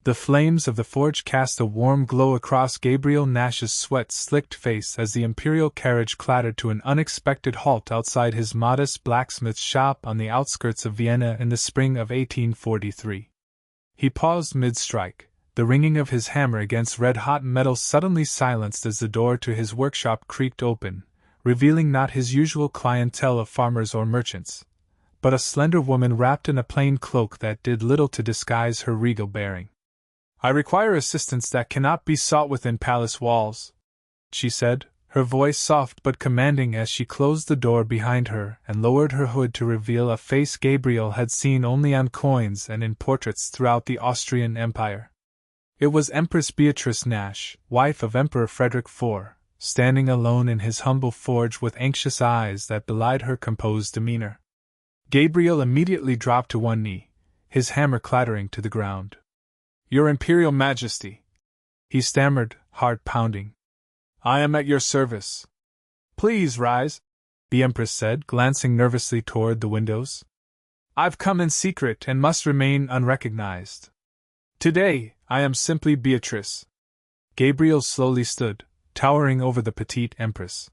The flames of the forge cast a warm glow across Gabriel Nash's sweat-slicked face as the imperial carriage clattered to an unexpected halt outside his modest blacksmith shop on the outskirts of Vienna in the spring of 1843. He paused mid-strike, the ringing of his hammer against red-hot metal suddenly silenced as the door to his workshop creaked open, revealing not his usual clientele of farmers or merchants, but a slender woman wrapped in a plain cloak that did little to disguise her regal bearing. "I require assistance that cannot be sought within palace walls," she said, her voice soft but commanding as she closed the door behind her and lowered her hood to reveal a face Gabriel had seen only on coins and in portraits throughout the Austrian Empire. It was Empress Beatrice Nash, wife of Emperor Frederick IV, standing alone in his humble forge with anxious eyes that belied her composed demeanor. Gabriel immediately dropped to one knee, his hammer clattering to the ground. "Your Imperial Majesty," he stammered, heart pounding. "I am at your service." "Please rise," the Empress said, glancing nervously toward the windows. "I've come in secret and must remain unrecognized. Today, I am simply Beatrice." Gabriel slowly stood, towering over the petite Empress.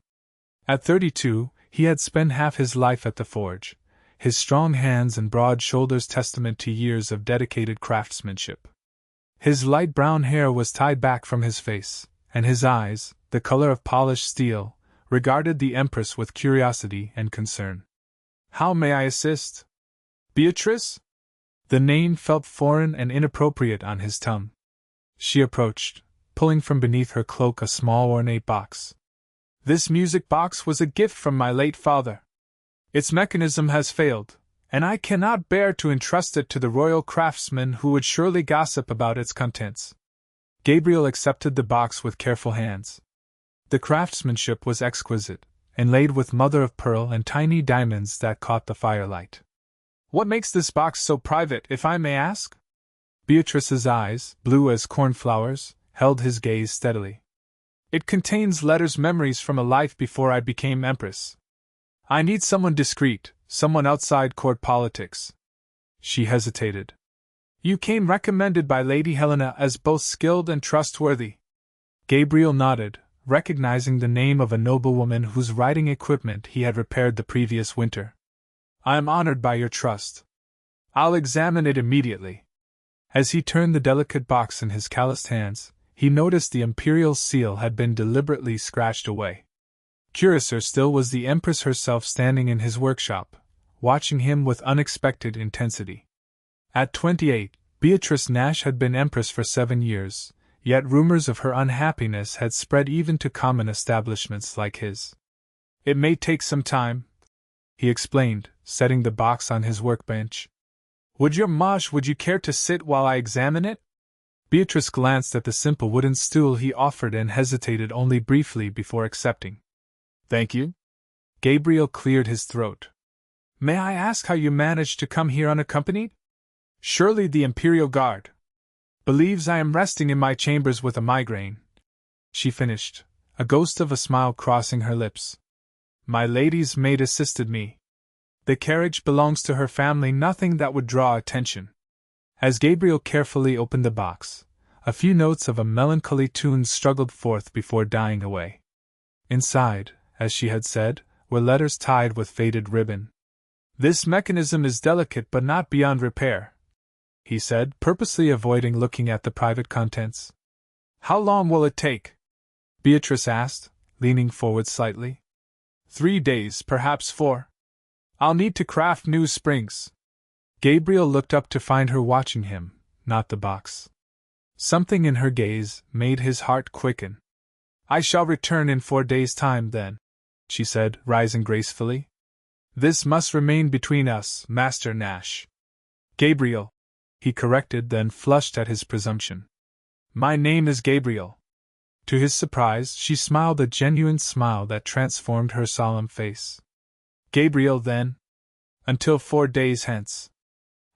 At 32, he had spent half his life at the forge, his strong hands and broad shoulders testament to years of dedicated craftsmanship. His light brown hair was tied back from his face, and his eyes, the color of polished steel, regarded the Empress with curiosity and concern. "How may I assist?" "Beatrice?" The name felt foreign and inappropriate on his tongue. She approached, pulling from beneath her cloak a small ornate box. "This music box was a gift from my late father. Its mechanism has failed, and I cannot bear to entrust it to the royal craftsman who would surely gossip about its contents." Gabriel accepted the box with careful hands. The craftsmanship was exquisite, inlaid with mother-of-pearl and tiny diamonds that caught the firelight. "What makes this box so private, if I may ask?" Beatrice's eyes, blue as cornflowers, held his gaze steadily. "It contains letters, memories from a life before I became Empress. I need someone discreet, someone outside court politics." She hesitated. "You came recommended by Lady Helena as both skilled and trustworthy." Gabriel nodded, recognizing the name of a noblewoman whose riding equipment he had repaired the previous winter. "I am honored by your trust. I'll examine it immediately." As he turned the delicate box in his calloused hands, he noticed the imperial seal had been deliberately scratched away. Curiouser still was the Empress herself standing in his workshop, watching him with unexpected intensity. At 28, Beatrice Nash had been Empress for 7 years, yet rumors of her unhappiness had spread even to common establishments like his. "It may take some time," he explained, setting the box on his workbench. Would you care to sit while I examine it?" Beatrice glanced at the simple wooden stool he offered and hesitated only briefly before accepting. "Thank you." Gabriel cleared his throat. "May I ask how you managed to come here unaccompanied?" "Surely the Imperial Guard believes I am resting in my chambers with a migraine," she finished, a ghost of a smile crossing her lips. "My lady's maid assisted me. The carriage belongs to her family, nothing that would draw attention." As Gabriel carefully opened the box, a few notes of a melancholy tune struggled forth before dying away. Inside, as she had said, were letters tied with faded ribbon. "This mechanism is delicate but not beyond repair," he said, purposely avoiding looking at the private contents. "How long will it take?" Beatrice asked, leaning forward slightly. 3 days, perhaps 4. I'll need to craft new springs." Gabriel looked up to find her watching him, not the box. Something in her gaze made his heart quicken. "I shall return in 4 days' time, then," she said, rising gracefully. "This must remain between us, Master Nash." "Gabriel," he corrected, then flushed at his presumption. "My name is Gabriel." To his surprise, she smiled a genuine smile that transformed her solemn face. "Gabriel, then. Until 4 days hence."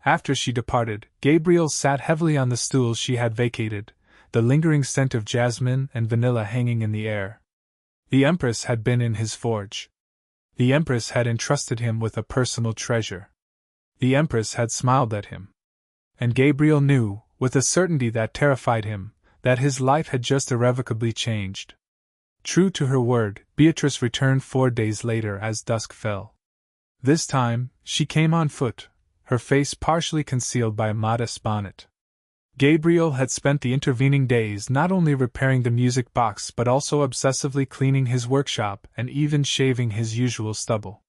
After she departed, Gabriel sat heavily on the stool she had vacated, the lingering scent of jasmine and vanilla hanging in the air. The Empress had been in his forge. The Empress had entrusted him with a personal treasure. The Empress had smiled at him. And Gabriel knew, with a certainty that terrified him, that his life had just irrevocably changed. True to her word, Beatrice returned 4 days later as dusk fell. This time, she came on foot, her face partially concealed by a modest bonnet. Gabriel had spent the intervening days not only repairing the music box but also obsessively cleaning his workshop and even shaving his usual stubble.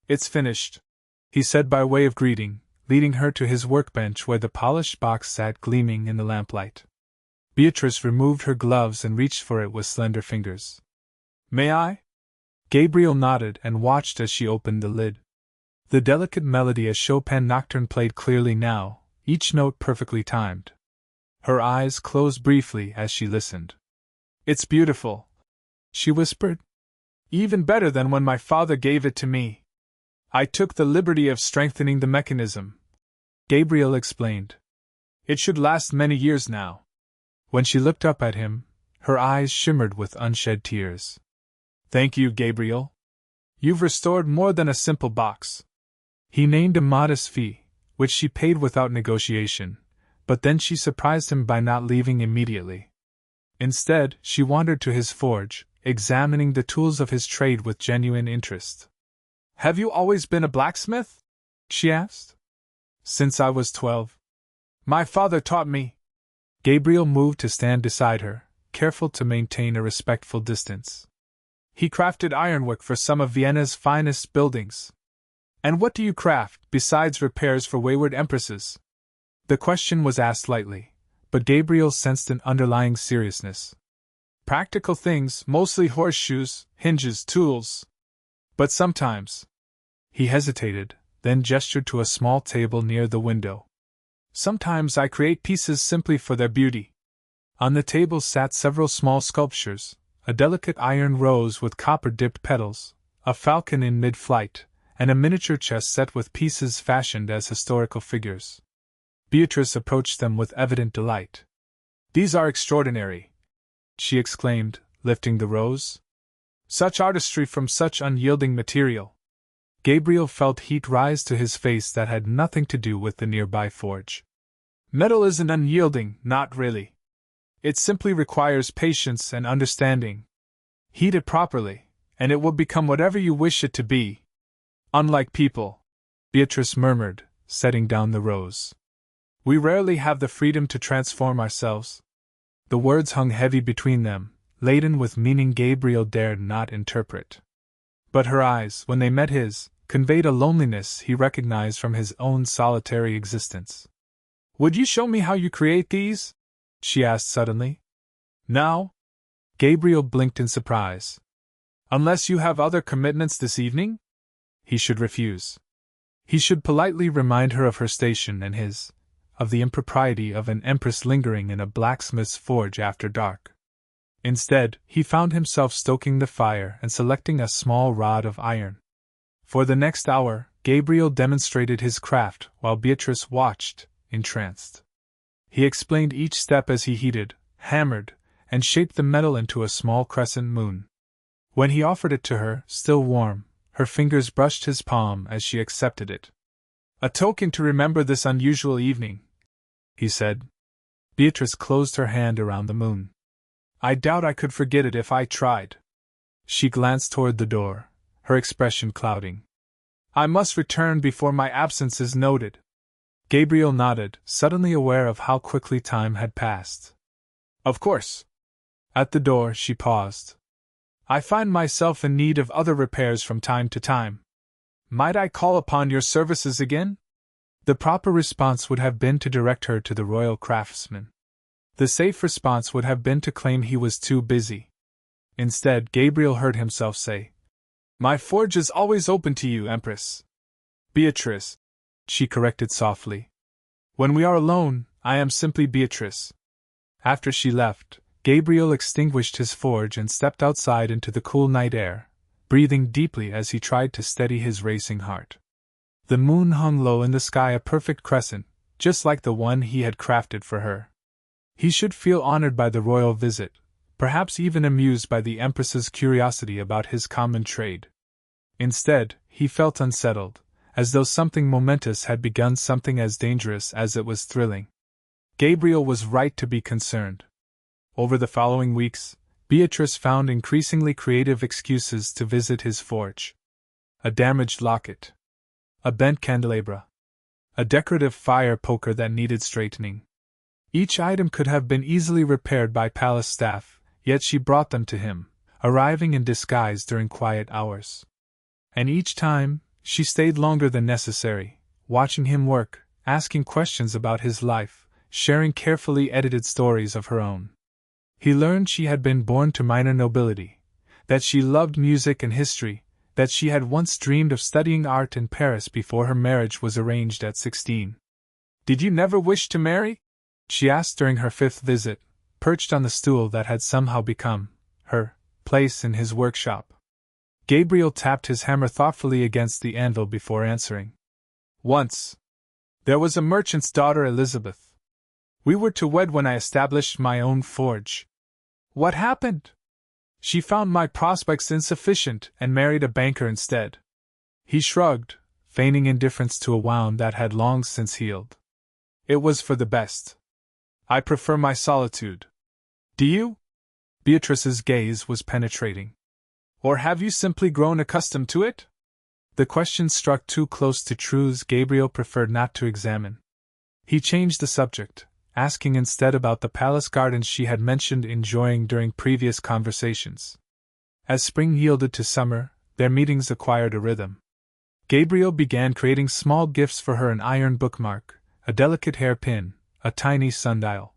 "It's finished," he said by way of greeting, leading her to his workbench where the polished box sat gleaming in the lamplight. Beatrice removed her gloves and reached for it with slender fingers. "May I?" Gabriel nodded and watched as she opened the lid. The delicate melody a Chopin nocturne played clearly now, each note perfectly timed. Her eyes closed briefly as she listened. "It's beautiful," she whispered. "Even better than when my father gave it to me. I took the liberty of strengthening the mechanism," Gabriel explained. "It should last many years now." When she looked up at him, her eyes shimmered with unshed tears. "Thank you, Gabriel. You've restored more than a simple box." He named a modest fee, which she paid without negotiation, but then she surprised him by not leaving immediately. Instead, she wandered to his forge, examining the tools of his trade with genuine interest. "Have you always been a blacksmith?" she asked. "Since I was 12. My father taught me." Gabriel moved to stand beside her, careful to maintain a respectful distance. "He crafted ironwork for some of Vienna's finest buildings." "And what do you craft, besides repairs for wayward empresses?" The question was asked lightly, but Gabriel sensed an underlying seriousness. "Practical things, mostly horseshoes, hinges, tools. But sometimes—" He hesitated, then gestured to a small table near the window. "Sometimes I create pieces simply for their beauty." On the table sat several small sculptures, a delicate iron rose with copper-dipped petals, a falcon in mid-flight, and a miniature chest set with pieces fashioned as historical figures. Beatrice approached them with evident delight. "These are extraordinary," she exclaimed, lifting the rose. "Such artistry from such unyielding material." Gabriel felt heat rise to his face that had nothing to do with the nearby forge. "Metal isn't unyielding, not really. It simply requires patience and understanding. Heat it properly, and it will become whatever you wish it to be. Unlike people," Beatrice murmured, setting down the rose. "We rarely have the freedom to transform ourselves." The words hung heavy between them, laden with meaning Gabriel dared not interpret. But her eyes, when they met his, conveyed a loneliness he recognized from his own solitary existence. "Would you show me how you create these?" she asked suddenly. "Now?" Gabriel blinked in surprise. "Unless you have other commitments this evening?" He should refuse. He should politely remind her of her station and his, of the impropriety of an empress lingering in a blacksmith's forge after dark. Instead, he found himself stoking the fire and selecting a small rod of iron. For the next hour, Gabriel demonstrated his craft while Beatrice watched, entranced. He explained each step as he heated, hammered, and shaped the metal into a small crescent moon. When he offered it to her, still warm, her fingers brushed his palm as she accepted it. "A token to remember this unusual evening," he said. Beatrice closed her hand around the moon. "I doubt I could forget it if I tried." She glanced toward the door, her expression clouding. "I must return before my absence is noted." Gabriel nodded, suddenly aware of how quickly time had passed. "Of course." At the door, she paused. "I find myself in need of other repairs from time to time. Might I call upon your services again?" The proper response would have been to direct her to the royal craftsman. The safe response would have been to claim he was too busy. Instead, Gabriel heard himself say, "My forge is always open to you, Empress." "Beatrice," she corrected softly. "When we are alone, I am simply Beatrice." After she left, Gabriel extinguished his forge and stepped outside into the cool night air, breathing deeply as he tried to steady his racing heart. The moon hung low in the sky, a perfect crescent, just like the one he had crafted for her. He should feel honored by the royal visit, perhaps even amused by the Empress's curiosity about his common trade. Instead, he felt unsettled, as though something momentous had begun, something as dangerous as it was thrilling. Gabriel was right to be concerned. Over the following weeks, Beatrice found increasingly creative excuses to visit his forge. A damaged locket. A bent candelabra. A decorative fire poker that needed straightening. Each item could have been easily repaired by palace staff, yet she brought them to him, arriving in disguise during quiet hours. And each time, she stayed longer than necessary, watching him work, asking questions about his life, sharing carefully edited stories of her own. He learned she had been born to minor nobility, that she loved music and history, that she had once dreamed of studying art in Paris before her marriage was arranged at 16. "Did you never wish to marry?" she asked during her 5th visit, perched on the stool that had somehow become her place in his workshop. Gabriel tapped his hammer thoughtfully against the anvil before answering. "Once. There was a merchant's daughter, Elizabeth. We were to wed when I established my own forge. What happened? She found my prospects insufficient and married a banker instead." He shrugged, feigning indifference to a wound that had long since healed. "It was for the best. I prefer my solitude. Do you?" Beatrice's gaze was penetrating. "Or have you simply grown accustomed to it?" The question struck too close to truths Gabriel preferred not to examine. He changed the subject, asking instead about the palace gardens she had mentioned enjoying during previous conversations. As spring yielded to summer, their meetings acquired a rhythm. Gabriel began creating small gifts for her: an iron bookmark, a delicate hairpin, a tiny sundial.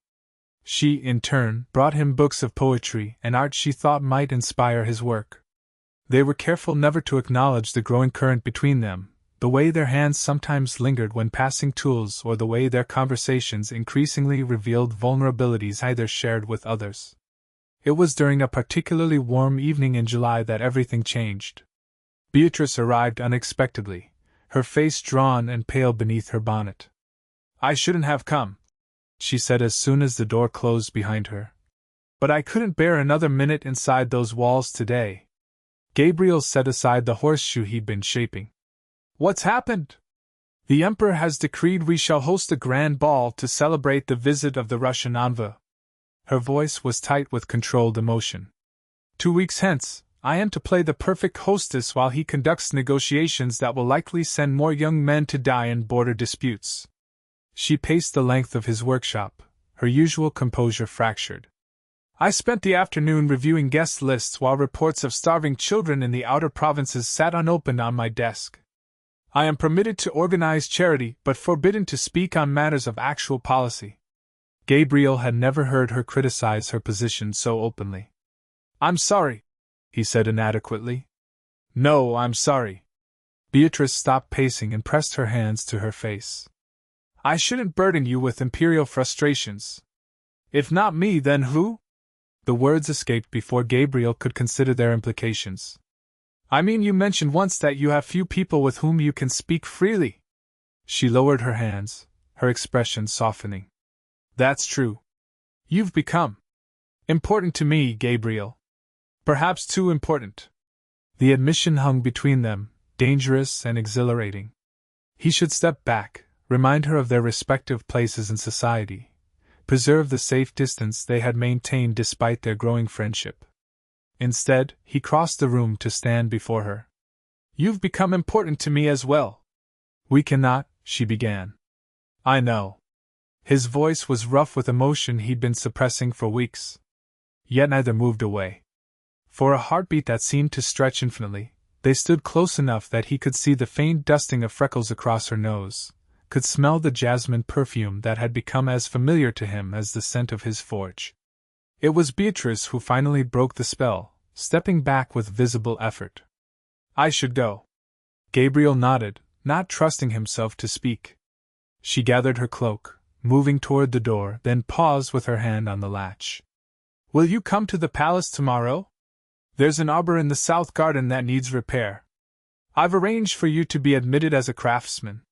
She, in turn, brought him books of poetry and art she thought might inspire his work. They were careful never to acknowledge the growing current between them, the way their hands sometimes lingered when passing tools or the way their conversations increasingly revealed vulnerabilities either shared with others. It was during a particularly warm evening in July that everything changed. Beatrice arrived unexpectedly, her face drawn and pale beneath her bonnet. "I shouldn't have come," she said as soon as the door closed behind her. "But I couldn't bear another minute inside those walls today." Gabriel set aside the horseshoe he'd been shaping. "What's happened?" "The Emperor has decreed we shall host a grand ball to celebrate the visit of the Russian envoy." Her voice was tight with controlled emotion. 2 weeks hence, I am to play the perfect hostess while he conducts negotiations that will likely send more young men to die in border disputes." She paced the length of his workshop, her usual composure fractured. "I spent the afternoon reviewing guest lists while reports of starving children in the outer provinces sat unopened on my desk. I am permitted to organize charity but forbidden to speak on matters of actual policy." Gabriel had never heard her criticize her position so openly. "I'm sorry," he said inadequately. "No, I'm sorry." Beatrice stopped pacing and pressed her hands to her face. "I shouldn't burden you with imperial frustrations. If not me, then who?" The words escaped before Gabriel could consider their implications. "I mean, you mentioned once that you have few people with whom you can speak freely." She lowered her hands, her expression softening. "That's true. You've become important to me, Gabriel. Perhaps too important." The admission hung between them, dangerous and exhilarating. He should step back, remind her of their respective places in society, preserve the safe distance they had maintained despite their growing friendship. Instead, he crossed the room to stand before her. "You've become important to me as well." "We cannot," she began. "I know." His voice was rough with emotion he'd been suppressing for weeks. Yet neither moved away. For a heartbeat that seemed to stretch infinitely, they stood close enough that he could see the faint dusting of freckles across her nose, could smell the jasmine perfume that had become as familiar to him as the scent of his forge. It was Beatrice who finally broke the spell, stepping back with visible effort. "I should go." Gabriel nodded, not trusting himself to speak. She gathered her cloak, moving toward the door, then paused with her hand on the latch. "Will you come to the palace tomorrow? There's an arbor in the south garden that needs repair. I've arranged for you to be admitted as a craftsman."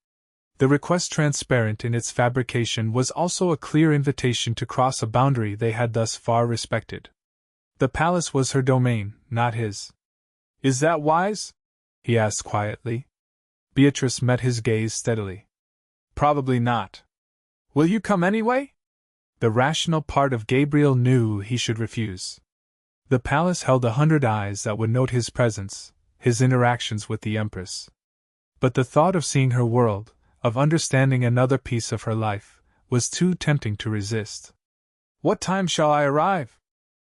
The request, transparent in its fabrication, was also a clear invitation to cross a boundary they had thus far respected. The palace was her domain, not his. "Is that wise?" he asked quietly. Beatrice met his gaze steadily. "Probably not. Will you come anyway?" The rational part of Gabriel knew he should refuse. The palace held 100 eyes that would note his presence, his interactions with the Empress. But the thought of seeing her world, of understanding another piece of her life, was too tempting to resist. "What time shall I arrive?"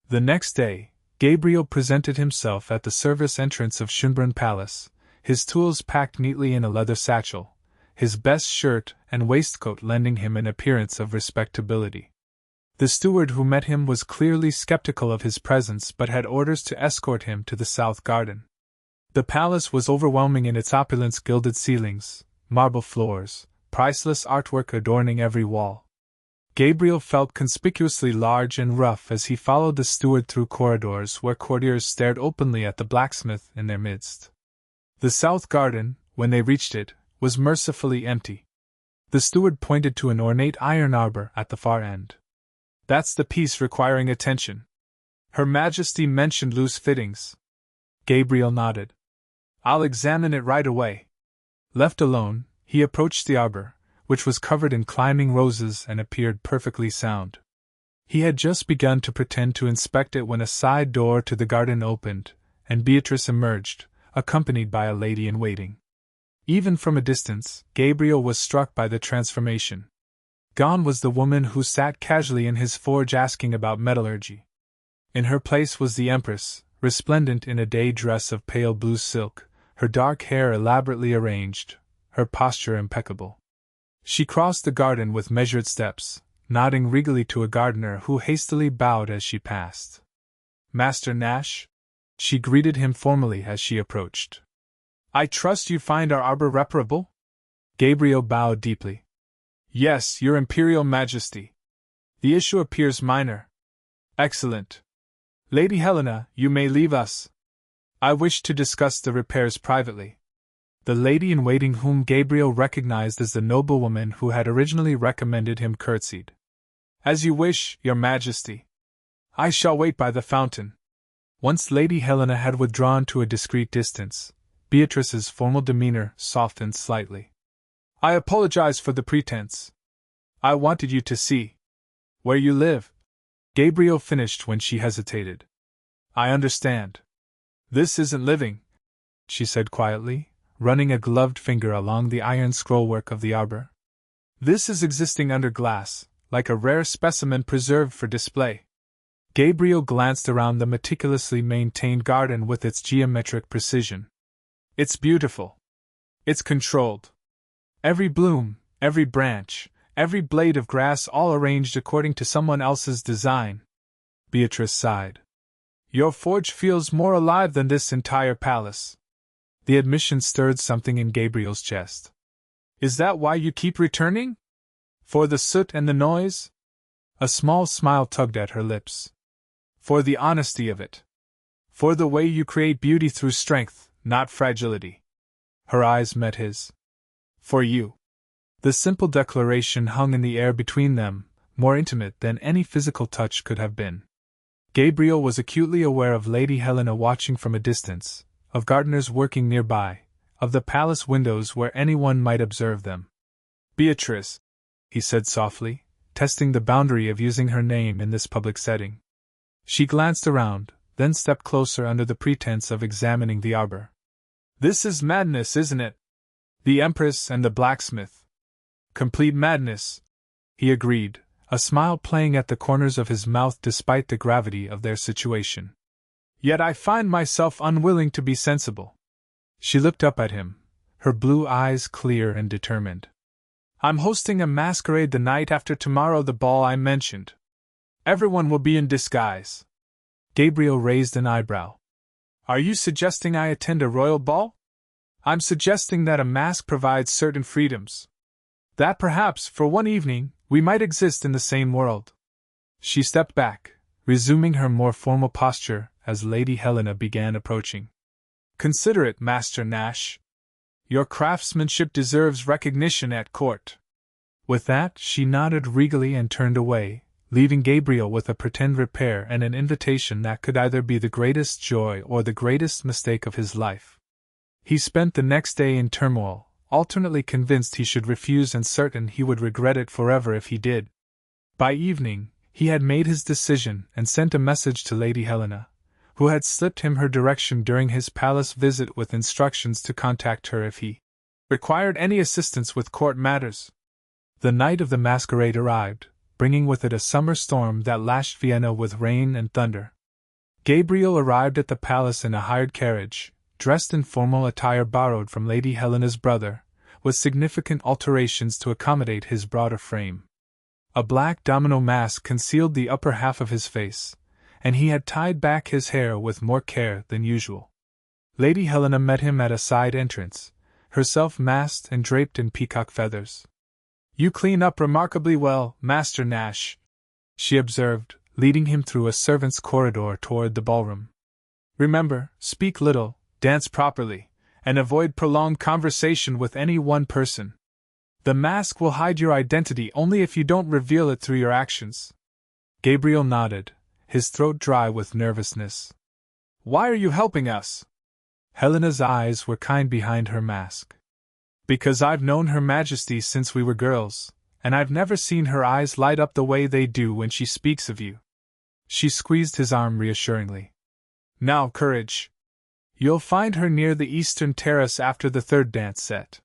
The next day, Gabriel presented himself at the service entrance of Schönbrunn Palace, his tools packed neatly in a leather satchel, his best shirt and waistcoat lending him an appearance of respectability. The steward who met him was clearly skeptical of his presence but had orders to escort him to the south garden. The palace was overwhelming in its opulence, gilded ceilings, marble floors, priceless artwork adorning every wall. Gabriel felt conspicuously large and rough as he followed the steward through corridors where courtiers stared openly at the blacksmith in their midst. The south garden, when they reached it, was mercifully empty. The steward pointed to an ornate iron arbor at the far end. "That's the piece requiring attention. Her Majesty mentioned loose fittings." Gabriel nodded. "I'll examine it right away." Left alone, he approached the arbor, which was covered in climbing roses and appeared perfectly sound. He had just begun to pretend to inspect it when a side door to the garden opened, and Beatrice emerged, accompanied by a lady-in-waiting. Even from a distance, Gabriel was struck by the transformation. Gone was the woman who sat casually in his forge asking about metallurgy. In her place was the Empress, resplendent in a day dress of pale blue silk, her dark hair elaborately arranged, her posture impeccable. She crossed the garden with measured steps, nodding regally to a gardener who hastily bowed as she passed. "Master Nash?" She greeted him formally as she approached. "I trust you find our arbor reparable?" Gabriel bowed deeply. "Yes, Your Imperial Majesty. The issue appears minor." "Excellent. Lady Helena, you may leave us. I wish to discuss the repairs privately." The lady-in-waiting whom Gabriel recognized as the noblewoman who had originally recommended him curtsied. "As you wish, Your Majesty. I shall wait by the fountain." Once Lady Helena had withdrawn to a discreet distance, Beatrice's formal demeanor softened slightly. "I apologize for the pretense. I wanted you to see where you live," Gabriel finished when she hesitated. "I understand. This isn't living," she said quietly, running a gloved finger along the iron scrollwork of the arbor. "This is existing under glass, like a rare specimen preserved for display." Gabriel glanced around the meticulously maintained garden with its geometric precision. "It's beautiful. It's controlled. Every bloom, every branch, every blade of grass all arranged according to someone else's design." Beatrice sighed. "Your forge feels more alive than this entire palace." The admission stirred something in Gabriel's chest. "Is that why you keep returning? For the soot and the noise?" A small smile tugged at her lips. "For the honesty of it. For the way you create beauty through strength, not fragility." Her eyes met his. "For you." The simple declaration hung in the air between them, more intimate than any physical touch could have been. Gabriel was acutely aware of Lady Helena watching from a distance, of gardeners working nearby, of the palace windows where anyone might observe them. "Beatrice," he said softly, testing the boundary of using her name in this public setting. She glanced around, then stepped closer under the pretense of examining the arbor. "This is madness, isn't it? The Empress and the blacksmith." "Complete madness," he agreed, a smile playing at the corners of his mouth despite the gravity of their situation. "Yet I find myself unwilling to be sensible." She looked up at him, her blue eyes clear and determined. "I'm hosting a masquerade the night after tomorrow, the ball I mentioned. Everyone will be in disguise." Gabriel raised an eyebrow. "Are you suggesting I attend a royal ball?" "I'm suggesting that a mask provides certain freedoms. That perhaps, for one evening, we might exist in the same world." She stepped back, resuming her more formal posture as Lady Helena began approaching. "Consider it, Master Nash. Your craftsmanship deserves recognition at court." With that, she nodded regally and turned away, leaving Gabriel with a pretend repair and an invitation that could either be the greatest joy or the greatest mistake of his life. He spent the next day in turmoil, alternately convinced he should refuse and certain he would regret it forever if he did. By evening, he had made his decision and sent a message to Lady Helena, who had slipped him her direction during his palace visit with instructions to contact her if he required any assistance with court matters. The night of the masquerade arrived, bringing with it a summer storm that lashed Vienna with rain and thunder. Gabriel arrived at the palace in a hired carriage, dressed in formal attire borrowed from Lady Helena's brother, with significant alterations to accommodate his broader frame. A black domino mask concealed the upper half of his face, and he had tied back his hair with more care than usual. Lady Helena met him at a side entrance, herself masked and draped in peacock feathers. "You clean up remarkably well, Master Nash," she observed, leading him through a servants' corridor toward the ballroom. "Remember, speak little, dance properly, and avoid prolonged conversation with any one person. The mask will hide your identity only if you don't reveal it through your actions." Gabriel nodded, his throat dry with nervousness. "Why are you helping us?" Helena's eyes were kind behind her mask. "Because I've known Her Majesty since we were girls, and I've never seen her eyes light up the way they do when she speaks of you." She squeezed his arm reassuringly. "Now, courage. You'll find her near the eastern terrace after the third dance set."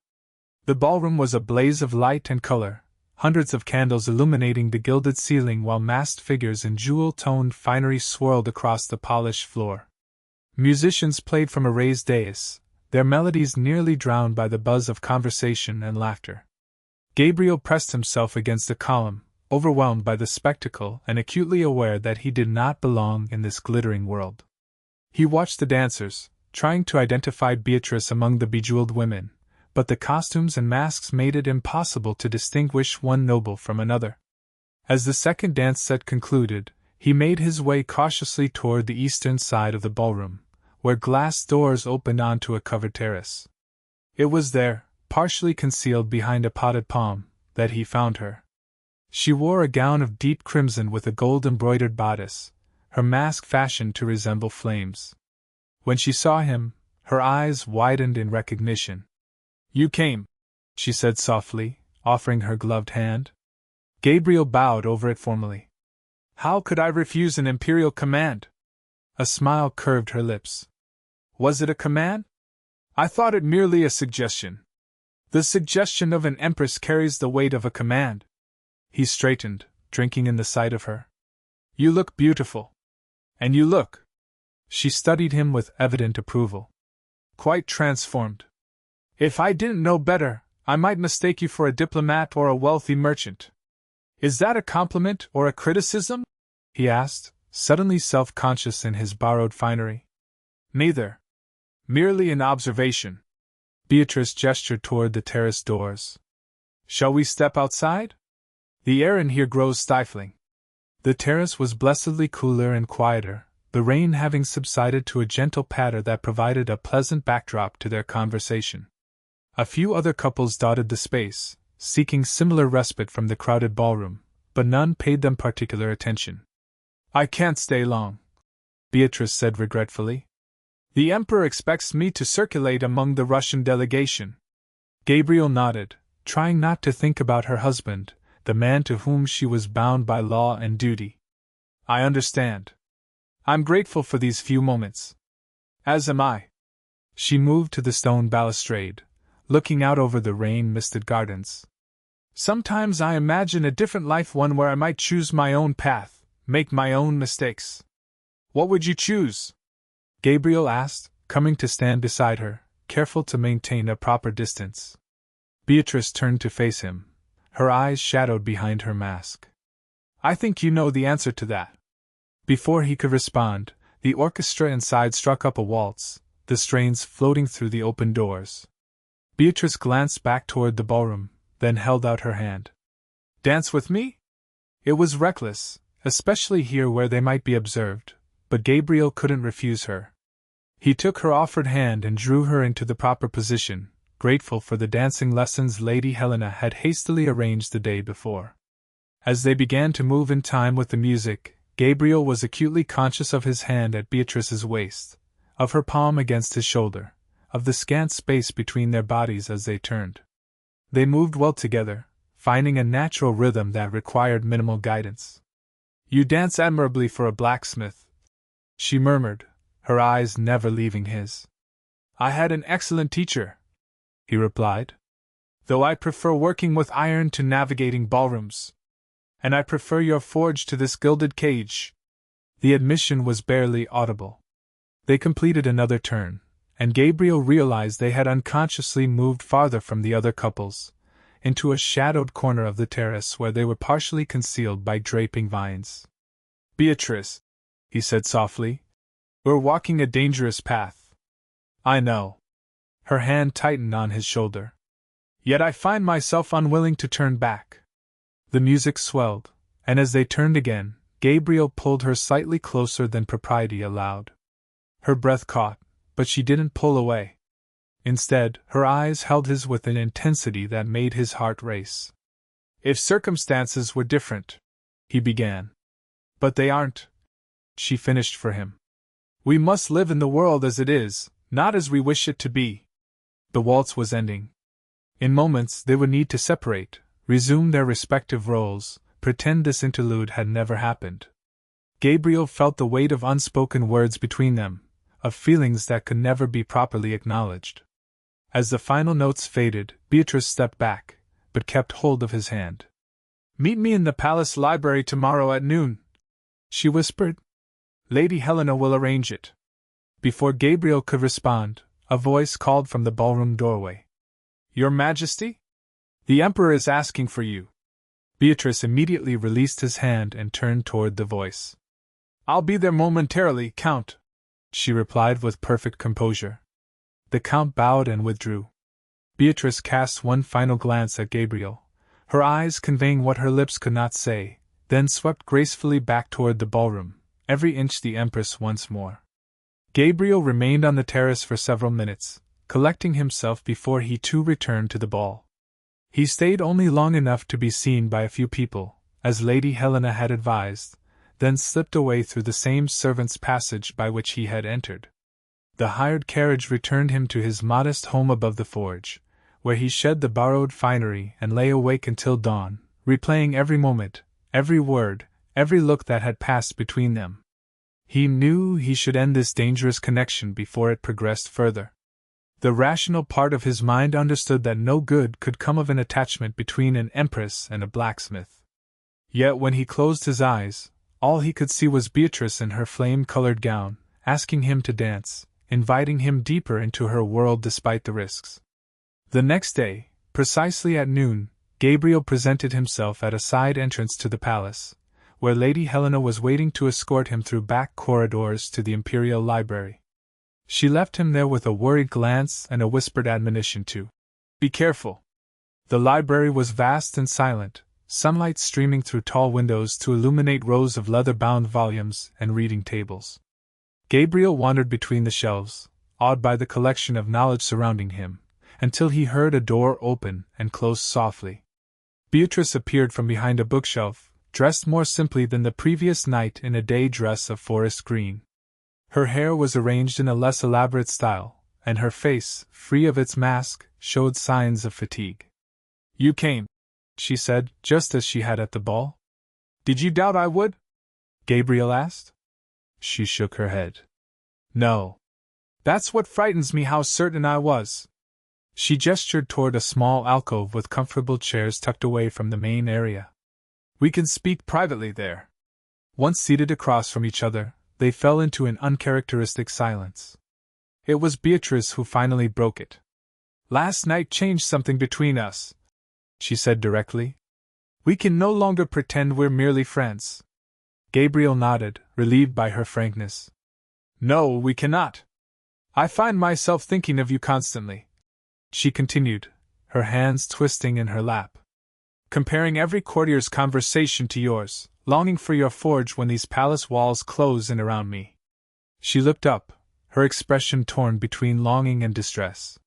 The ballroom was a blaze of light and color, hundreds of candles illuminating the gilded ceiling while masked figures in jewel-toned finery swirled across the polished floor. Musicians played from a raised dais, their melodies nearly drowned by the buzz of conversation and laughter. Gabriel pressed himself against a column, overwhelmed by the spectacle and acutely aware that he did not belong in this glittering world. He watched the dancers, trying to identify Beatrice among the bejeweled women, but the costumes and masks made it impossible to distinguish one noble from another. As the second dance set concluded, he made his way cautiously toward the eastern side of the ballroom, where glass doors opened onto a covered terrace. It was there, partially concealed behind a potted palm, that he found her. She wore a gown of deep crimson with a gold-embroidered bodice, her mask fashioned to resemble flames. When she saw him, her eyes widened in recognition. "You came," she said softly, offering her gloved hand. Gabriel bowed over it formally. "How could I refuse an imperial command?" A smile curved her lips. "Was it a command? I thought it merely a suggestion." "The suggestion of an empress carries the weight of a command." He straightened, drinking in the sight of her. "You look beautiful. And you look—" She studied him with evident approval. "Quite transformed. If I didn't know better, I might mistake you for a diplomat or a wealthy merchant." "Is that a compliment or a criticism?" he asked, suddenly self-conscious in his borrowed finery. "Neither. Merely an observation." Beatrice gestured toward the terrace doors. "Shall we step outside? The air in here grows stifling." The terrace was blessedly cooler and quieter, the rain having subsided to a gentle patter that provided a pleasant backdrop to their conversation. A few other couples dotted the space, seeking similar respite from the crowded ballroom, but none paid them particular attention. "I can't stay long," Beatrice said regretfully. "The Emperor expects me to circulate among the Russian delegation." Gabriel nodded, trying not to think about her husband, the man to whom she was bound by law and duty. "I understand. I'm grateful for these few moments." "As am I." She moved to the stone balustrade, looking out over the rain-misted gardens. "Sometimes I imagine a different life, one where I might choose my own path, make my own mistakes." "What would you choose?" Gabriel asked, coming to stand beside her, careful to maintain a proper distance. Beatrice turned to face him, her eyes shadowed behind her mask. "I think you know the answer to that." Before he could respond, the orchestra inside struck up a waltz, the strains floating through the open doors. Beatrice glanced back toward the ballroom, then held out her hand. "Dance with me?" It was reckless, especially here where they might be observed, but Gabriel couldn't refuse her. He took her offered hand and drew her into the proper position, grateful for the dancing lessons Lady Helena had hastily arranged the day before. As they began to move in time with the music, Gabriel was acutely conscious of his hand at Beatrice's waist, of her palm against his shoulder, of the scant space between their bodies as they turned. They moved well together, finding a natural rhythm that required minimal guidance. "You dance admirably for a blacksmith," she murmured, her eyes never leaving his. "I had an excellent teacher," he replied, "though I prefer working with iron to navigating ballrooms. And I prefer your forge to this gilded cage." The admission was barely audible. They completed another turn, and Gabriel realized they had unconsciously moved farther from the other couples, into a shadowed corner of the terrace where they were partially concealed by draping vines. "Beatrice," he said softly, "we're walking a dangerous path." "I know." Her hand tightened on his shoulder. "Yet I find myself unwilling to turn back." The music swelled, and as they turned again, Gabriel pulled her slightly closer than propriety allowed. Her breath caught, but she didn't pull away. Instead, her eyes held his with an intensity that made his heart race. "If circumstances were different," he began. "But they aren't," she finished for him. "We must live in the world as it is, not as we wish it to be." The waltz was ending. In moments they would need to separate, resume their respective roles, pretend this interlude had never happened. Gabriel felt the weight of unspoken words between them, of feelings that could never be properly acknowledged. As the final notes faded, Beatrice stepped back, but kept hold of his hand. "Meet me in the palace library tomorrow at noon," she whispered. "Lady Helena will arrange it." Before Gabriel could respond, a voice called from the ballroom doorway. "Your Majesty? The Emperor is asking for you." Beatrice immediately released his hand and turned toward the voice. "I'll be there momentarily, Count," she replied with perfect composure. The Count bowed and withdrew. Beatrice cast one final glance at Gabriel, her eyes conveying what her lips could not say, then swept gracefully back toward the ballroom, every inch the Empress once more. Gabriel remained on the terrace for several minutes, collecting himself before he too returned to the ball. He stayed only long enough to be seen by a few people, as Lady Helena had advised, then slipped away through the same servants' passage by which he had entered. The hired carriage returned him to his modest home above the forge, where he shed the borrowed finery and lay awake until dawn, replaying every moment, every word, every look that had passed between them. He knew he should end this dangerous connection before it progressed further. The rational part of his mind understood that no good could come of an attachment between an empress and a blacksmith. Yet when he closed his eyes, all he could see was Beatrice in her flame-colored gown, asking him to dance, inviting him deeper into her world despite the risks. The next day, precisely at noon, Gabriel presented himself at a side entrance to the palace, where Lady Helena was waiting to escort him through back corridors to the Imperial Library. She left him there with a worried glance and a whispered admonition to be careful. The library was vast and silent, sunlight streaming through tall windows to illuminate rows of leather-bound volumes and reading tables. Gabriel wandered between the shelves, awed by the collection of knowledge surrounding him, until he heard a door open and close softly. Beatrice appeared from behind a bookshelf, dressed more simply than the previous night in a day dress of forest green. Her hair was arranged in a less elaborate style, and her face, free of its mask, showed signs of fatigue. "You came," she said, just as she had at the ball. "Did you doubt I would?" Gabriel asked. She shook her head. "No. That's what frightens me, how certain I was." She gestured toward a small alcove with comfortable chairs tucked away from the main area. "We can speak privately there." Once seated across from each other, they fell into an uncharacteristic silence. It was Beatrice who finally broke it. "Last night changed something between us," she said directly. "We can no longer pretend we're merely friends." Gabriel nodded, relieved by her frankness. "No, we cannot. I find myself thinking of you constantly," she continued, her hands twisting in her lap. "Comparing every courtier's conversation to yours, longing for your forge when these palace walls close in around me." She looked up, her expression torn between longing and distress.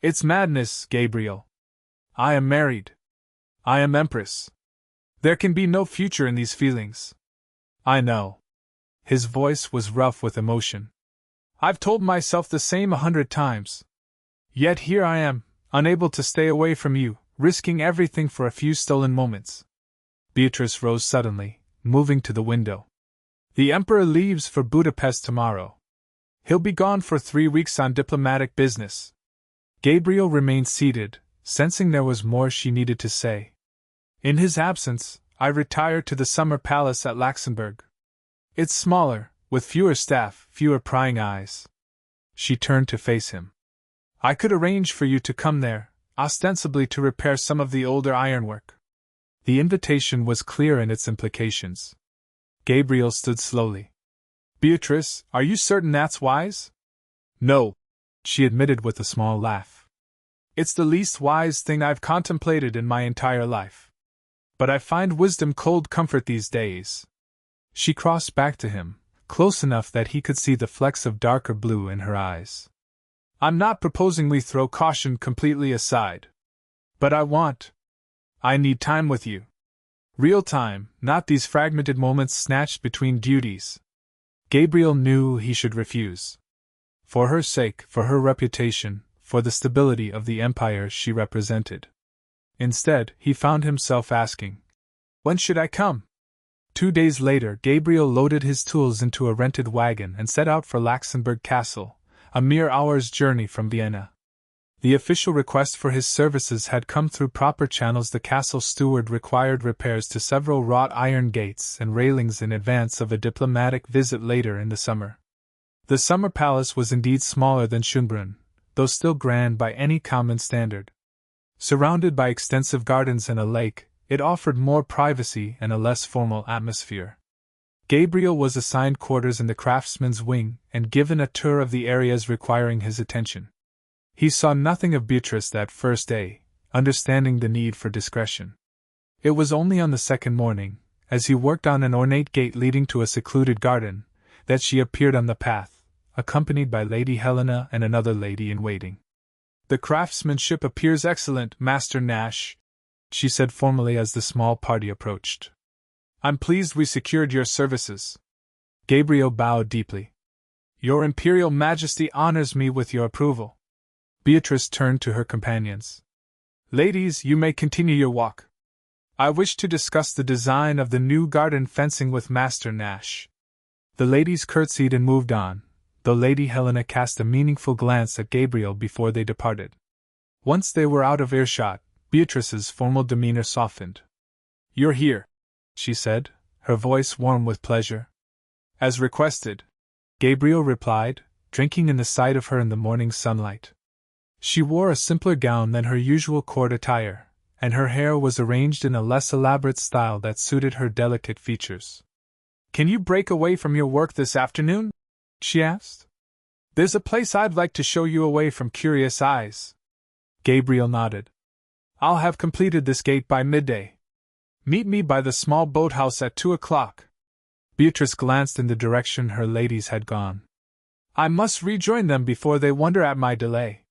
"It's madness, Gabriel. I am married. I am Empress. There can be no future in these feelings." "I know." His voice was rough with emotion. "I've told myself the same 100 times. Yet here I am, unable to stay away from you, risking everything for a few stolen moments. Beatrice rose suddenly, moving to the window. The Emperor leaves for Budapest tomorrow. He'll be gone for 3 weeks on diplomatic business. Gabriel remained seated, sensing there was more she needed to say. In his absence, I retired to the summer palace at Luxembourg. It's smaller, with fewer staff, fewer prying eyes. She turned to face him. I could arrange for you to come there, ostensibly to repair some of the older ironwork. The invitation was clear in its implications. Gabriel stood slowly. Beatrice, are you certain that's wise? No, she admitted with a small laugh. It's the least wise thing I've contemplated in my entire life. But I find wisdom cold comfort these days. She crossed back to him, close enough that he could see the flecks of darker blue in her eyes. I'm not proposing we throw caution completely aside. But I need time with you. Real time, not these fragmented moments snatched between duties. Gabriel knew he should refuse. For her sake, for her reputation, for the stability of the empire she represented. Instead, he found himself asking, when should I come? 2 days later, Gabriel loaded his tools into a rented wagon and set out for Luxembourg Castle, a mere hour's journey from Vienna. The official request for his services had come through proper channels. The castle steward required repairs to several wrought iron gates and railings in advance of a diplomatic visit later in the summer. The summer palace was indeed smaller than Schönbrunn, though still grand by any common standard. Surrounded by extensive gardens and a lake, it offered more privacy and a less formal atmosphere. Gabriel was assigned quarters in the craftsman's wing and given a tour of the areas requiring his attention. He saw nothing of Beatrice that first day, understanding the need for discretion. It was only on the second morning, as he worked on an ornate gate leading to a secluded garden, that she appeared on the path, accompanied by Lady Helena and another lady-in-waiting. The craftsmanship appears excellent, Master Nash, she said formally as the small party approached. I'm pleased we secured your services. Gabriel bowed deeply. Your Imperial Majesty honors me with your approval. Beatrice turned to her companions. Ladies, you may continue your walk. I wish to discuss the design of the new garden fencing with Master Nash. The ladies curtsied and moved on, though Lady Helena cast a meaningful glance at Gabriel before they departed. Once they were out of earshot, Beatrice's formal demeanor softened. You're here, she said, her voice warm with pleasure. As requested, Gabriel replied, drinking in the sight of her in the morning sunlight. She wore a simpler gown than her usual court attire, and her hair was arranged in a less elaborate style that suited her delicate features. Can you break away from your work this afternoon? She asked. There's a place I'd like to show you away from curious eyes. Gabriel nodded. I'll have completed this gate by midday. Meet me by the small boathouse at 2 o'clock. Beatrice glanced in the direction her ladies had gone. I must rejoin them before they wonder at my delay.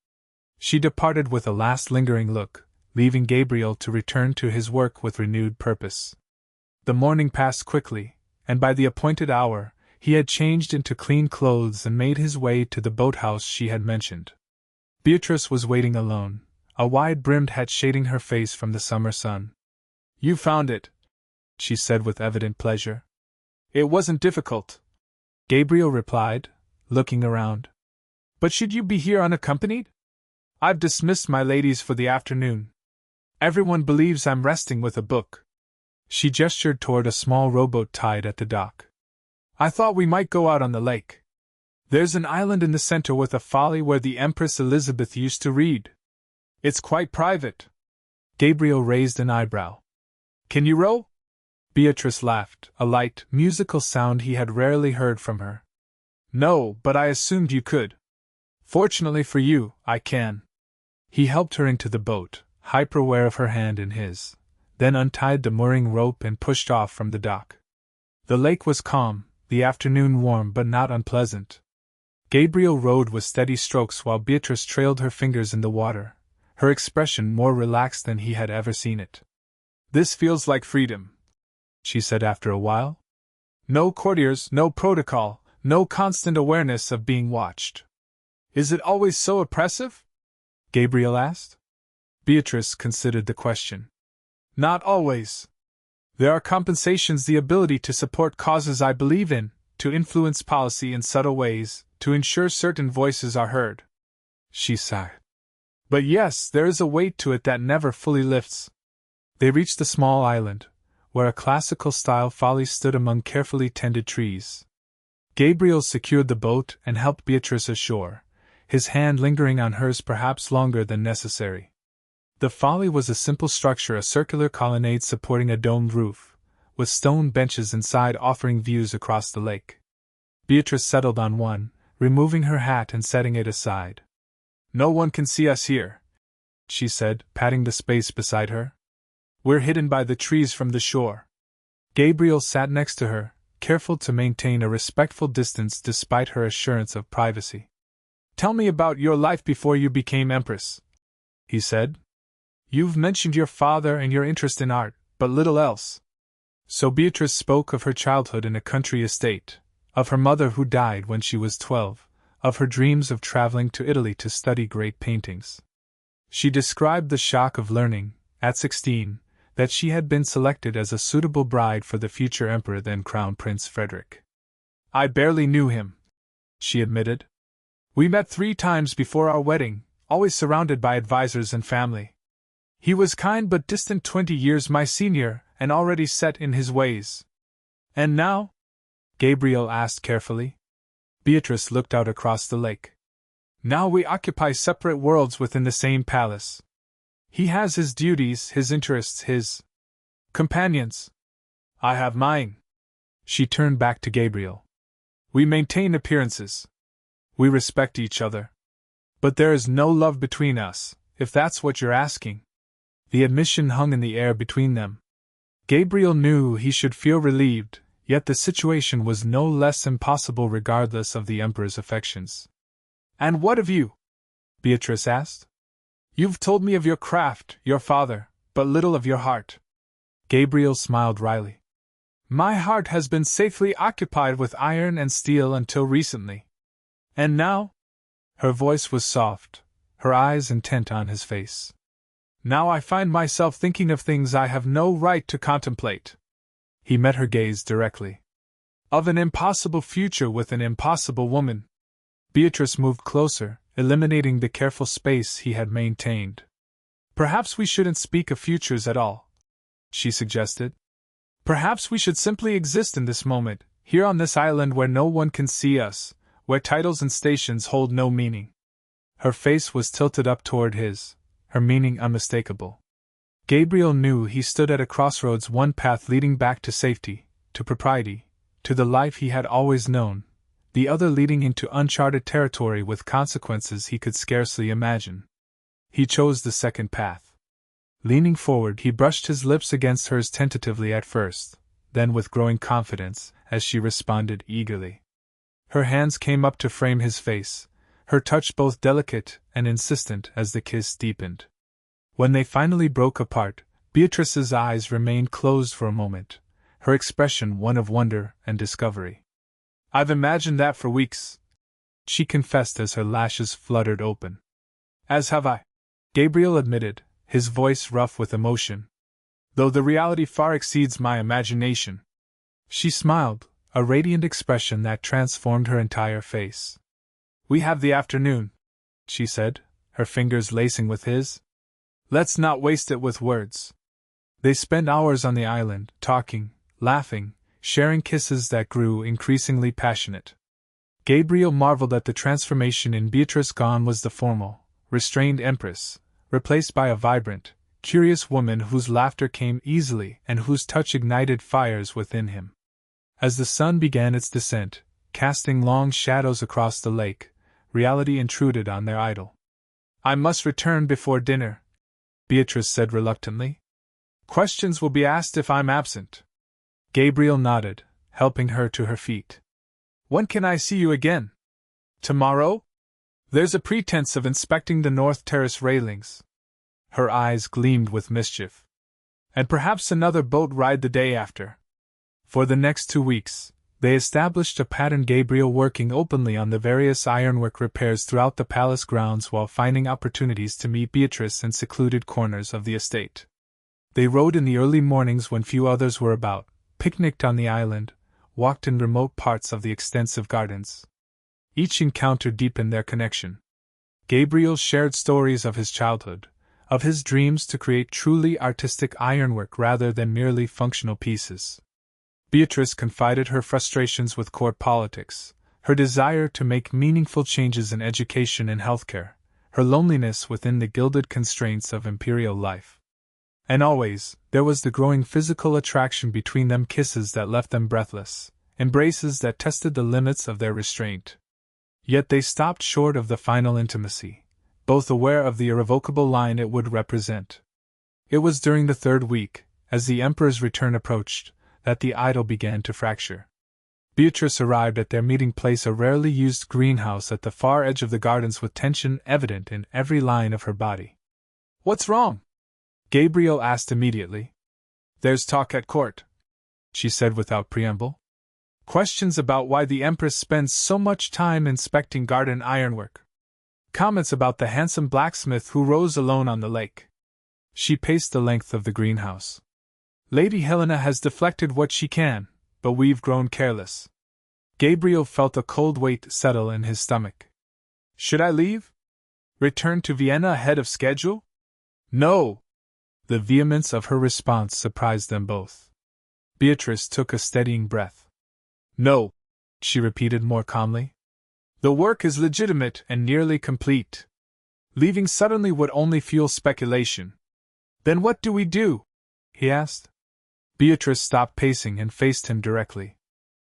She departed with a last lingering look, leaving Gabriel to return to his work with renewed purpose. The morning passed quickly, and by the appointed hour, he had changed into clean clothes and made his way to the boathouse she had mentioned. Beatrice was waiting alone, a wide-brimmed hat shading her face from the summer sun. You found it, she said with evident pleasure. It wasn't difficult, Gabriel replied, looking around. But should you be here unaccompanied? I've dismissed my ladies for the afternoon. Everyone believes I'm resting with a book. She gestured toward a small rowboat tied at the dock. I thought we might go out on the lake. There's an island in the center with a folly where the Empress Elizabeth used to read. It's quite private. Gabriel raised an eyebrow. Can you row? Beatrice laughed, a light, musical sound he had rarely heard from her. No, but I assumed you could. Fortunately for you, I can. He helped her into the boat, hyper-aware of her hand in his, then untied the mooring rope and pushed off from the dock. The lake was calm, the afternoon warm but not unpleasant. Gabriel rowed with steady strokes while Beatrice trailed her fingers in the water, her expression more relaxed than he had ever seen it. This feels like freedom, she said after a while. No courtiers, no protocol, no constant awareness of being watched. Is it always so oppressive? Gabriel asked. Beatrice considered the question. Not always. There are compensations, the ability to support causes I believe in, to influence policy in subtle ways, to ensure certain voices are heard. She sighed. But yes, there is a weight to it that never fully lifts. They reached the small island, where a classical-style folly stood among carefully tended trees. Gabriel secured the boat and helped Beatrice ashore, his hand lingering on hers perhaps longer than necessary. The folly was a simple structure, a circular colonnade supporting a domed roof, with stone benches inside offering views across the lake. Beatrice settled on one, removing her hat and setting it aside. No one can see us here, she said, patting the space beside her. We're hidden by the trees from the shore. Gabriel sat next to her, careful to maintain a respectful distance despite her assurance of privacy. Tell me about your life before you became Empress, he said. You've mentioned your father and your interest in art, but little else. So Beatrice spoke of her childhood in a country estate, of her mother who died when she was 12, of her dreams of traveling to Italy to study great paintings. She described the shock of learning, at 16, that she had been selected as a suitable bride for the future emperor, then Crown Prince Frederick. I barely knew him, she admitted. We met 3 times before our wedding, always surrounded by advisors and family. He was kind but distant, 20 years my senior, and already set in his ways. And now? Gabriel asked carefully. Beatrice looked out across the lake. Now we occupy separate worlds within the same palace. He has his duties, his interests, his companions. I have mine. She turned back to Gabriel. We maintain appearances. We respect each other. But there is no love between us, if that's what you're asking. The admission hung in the air between them. Gabriel knew he should feel relieved, yet the situation was no less impossible regardless of the Emperor's affections. And what of you? Beatrice asked. You've told me of your craft, your father, but little of your heart. Gabriel smiled wryly. My heart has been safely occupied with iron and steel until recently. And now? Her voice was soft, her eyes intent on his face. Now I find myself thinking of things I have no right to contemplate. He met her gaze directly. Of an impossible future with an impossible woman. Beatrice moved closer, eliminating the careful space he had maintained. Perhaps we shouldn't speak of futures at all, she suggested. Perhaps we should simply exist in this moment, here on this island where no one can see us, where titles and stations hold no meaning. Her face was tilted up toward his, her meaning unmistakable. Gabriel knew he stood at a crossroads, one path leading back to safety, to propriety, to the life he had always known, the other leading into uncharted territory with consequences he could scarcely imagine. He chose the second path. Leaning forward, he brushed his lips against hers tentatively at first, then with growing confidence, as she responded eagerly. Her hands came up to frame his face, her touch both delicate and insistent as the kiss deepened. When they finally broke apart, Beatrice's eyes remained closed for a moment, her expression one of wonder and discovery. I've imagined that for weeks, she confessed as her lashes fluttered open. As have I, Gabriel admitted, his voice rough with emotion. Though the reality far exceeds my imagination. She smiled, a radiant expression that transformed her entire face. We have the afternoon, she said, her fingers lacing with his. Let's not waste it with words. They spent hours on the island, talking, laughing, sharing kisses that grew increasingly passionate. Gabriel marveled at the transformation in Beatrice. Gone was the formal, restrained empress, replaced by a vibrant, curious woman whose laughter came easily and whose touch ignited fires within him. As the sun began its descent, casting long shadows across the lake, reality intruded on their idyll. I must return before dinner, Beatrice said reluctantly. Questions will be asked if I'm absent. Gabriel nodded, helping her to her feet. When can I see you again? Tomorrow? There's a pretense of inspecting the North Terrace railings. Her eyes gleamed with mischief. And perhaps another boat ride the day after. For the next 2 weeks, They established a pattern, Gabriel working openly on the various ironwork repairs throughout the palace grounds while finding opportunities to meet Beatrice in secluded corners of the estate. They rode in the early mornings when few others were about, picnicked on the island, walked in remote parts of the extensive gardens. Each encounter deepened their connection. Gabriel shared stories of his childhood, of his dreams to create truly artistic ironwork rather than merely functional pieces. Beatrice confided her frustrations with court politics, her desire to make meaningful changes in education and healthcare, her loneliness within the gilded constraints of imperial life. And always, there was the growing physical attraction between them, kisses that left them breathless, embraces that tested the limits of their restraint. Yet they stopped short of the final intimacy, both aware of the irrevocable line it would represent. It was during the third week, as the Emperor's return approached, that the idyll began to fracture. Beatrice arrived at their meeting place, a rarely used greenhouse at the far edge of the gardens, with tension evident in every line of her body. "What's wrong?" Gabriel asked immediately. "There's talk at court," she said without preamble. "Questions about why the Empress spends so much time inspecting garden ironwork. Comments about the handsome blacksmith who rows alone on the lake." She paced the length of the greenhouse. "Lady Helena has deflected what she can, but we've grown careless." Gabriel felt a cold weight settle in his stomach. "Should I leave? Return to Vienna ahead of schedule?" "No!" The vehemence of her response surprised them both. Beatrice took a steadying breath. "No," she repeated more calmly. "The work is legitimate and nearly complete. Leaving suddenly would only fuel speculation." "Then what do we do?" he asked. Beatrice stopped pacing and faced him directly.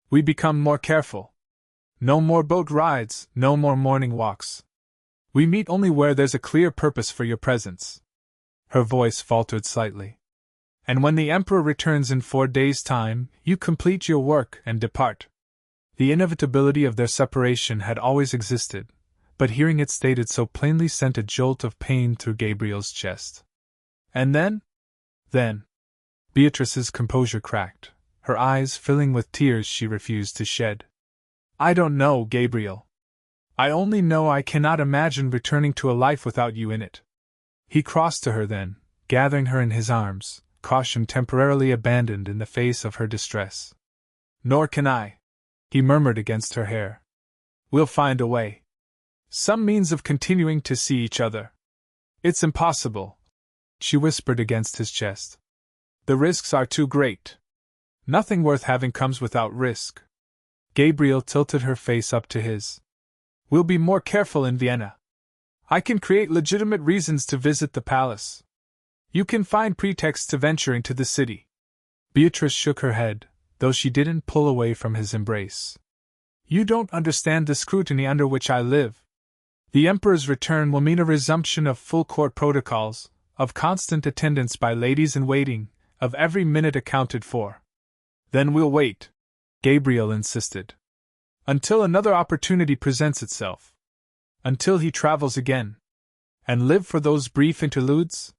"We become more careful. No more boat rides, no more morning walks. We meet only where there's a clear purpose for your presence." Her voice faltered slightly. "And when the Emperor returns in 4 days' time, you complete your work and depart." The inevitability of their separation had always existed, but hearing it stated so plainly sent a jolt of pain through Gabriel's chest. "And then?" "Then." Beatrice's composure cracked, her eyes filling with tears she refused to shed. "I don't know, Gabriel. I only know I cannot imagine returning to a life without you in it." He crossed to her then, gathering her in his arms, caution temporarily abandoned in the face of her distress. "Nor can I," he murmured against her hair. "We'll find a way. Some means of continuing to see each other." "It's impossible," she whispered against his chest. "The risks are too great. Nothing worth having comes without risk." Gabriel tilted her face up to his. "We'll be more careful in Vienna. I can create legitimate reasons to visit the palace. You can find pretexts to venture into the city." Beatrice shook her head, though she didn't pull away from his embrace. "You don't understand the scrutiny under which I live. The Emperor's return will mean a resumption of full court protocols, of constant attendance by ladies-in-waiting, of every minute accounted for." "Then we'll wait," Gabriel insisted. "Until another opportunity presents itself. Until he travels again. And live for those brief interludes?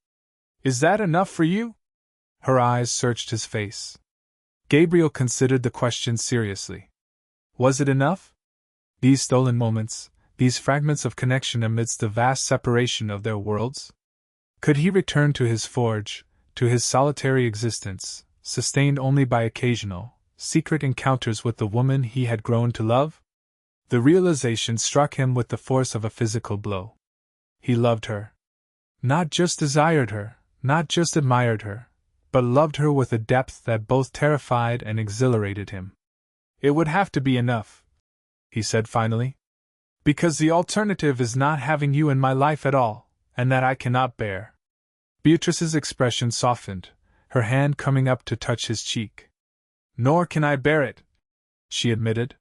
Is that enough for you?" Her eyes searched his face. Gabriel considered the question seriously. Was it enough? These stolen moments, these fragments of connection amidst the vast separation of their worlds? Could he return to his forge, to his solitary existence, sustained only by occasional, secret encounters with the woman he had grown to love? The realization struck him with the force of a physical blow. He loved her. Not just desired her, not just admired her, but loved her with a depth that both terrified and exhilarated him. "It would have to be enough," he said finally. "Because the alternative is not having you in my life at all, and that I cannot bear." Beatrice's expression softened, her hand coming up to touch his cheek. "Nor can I bear it," she admitted.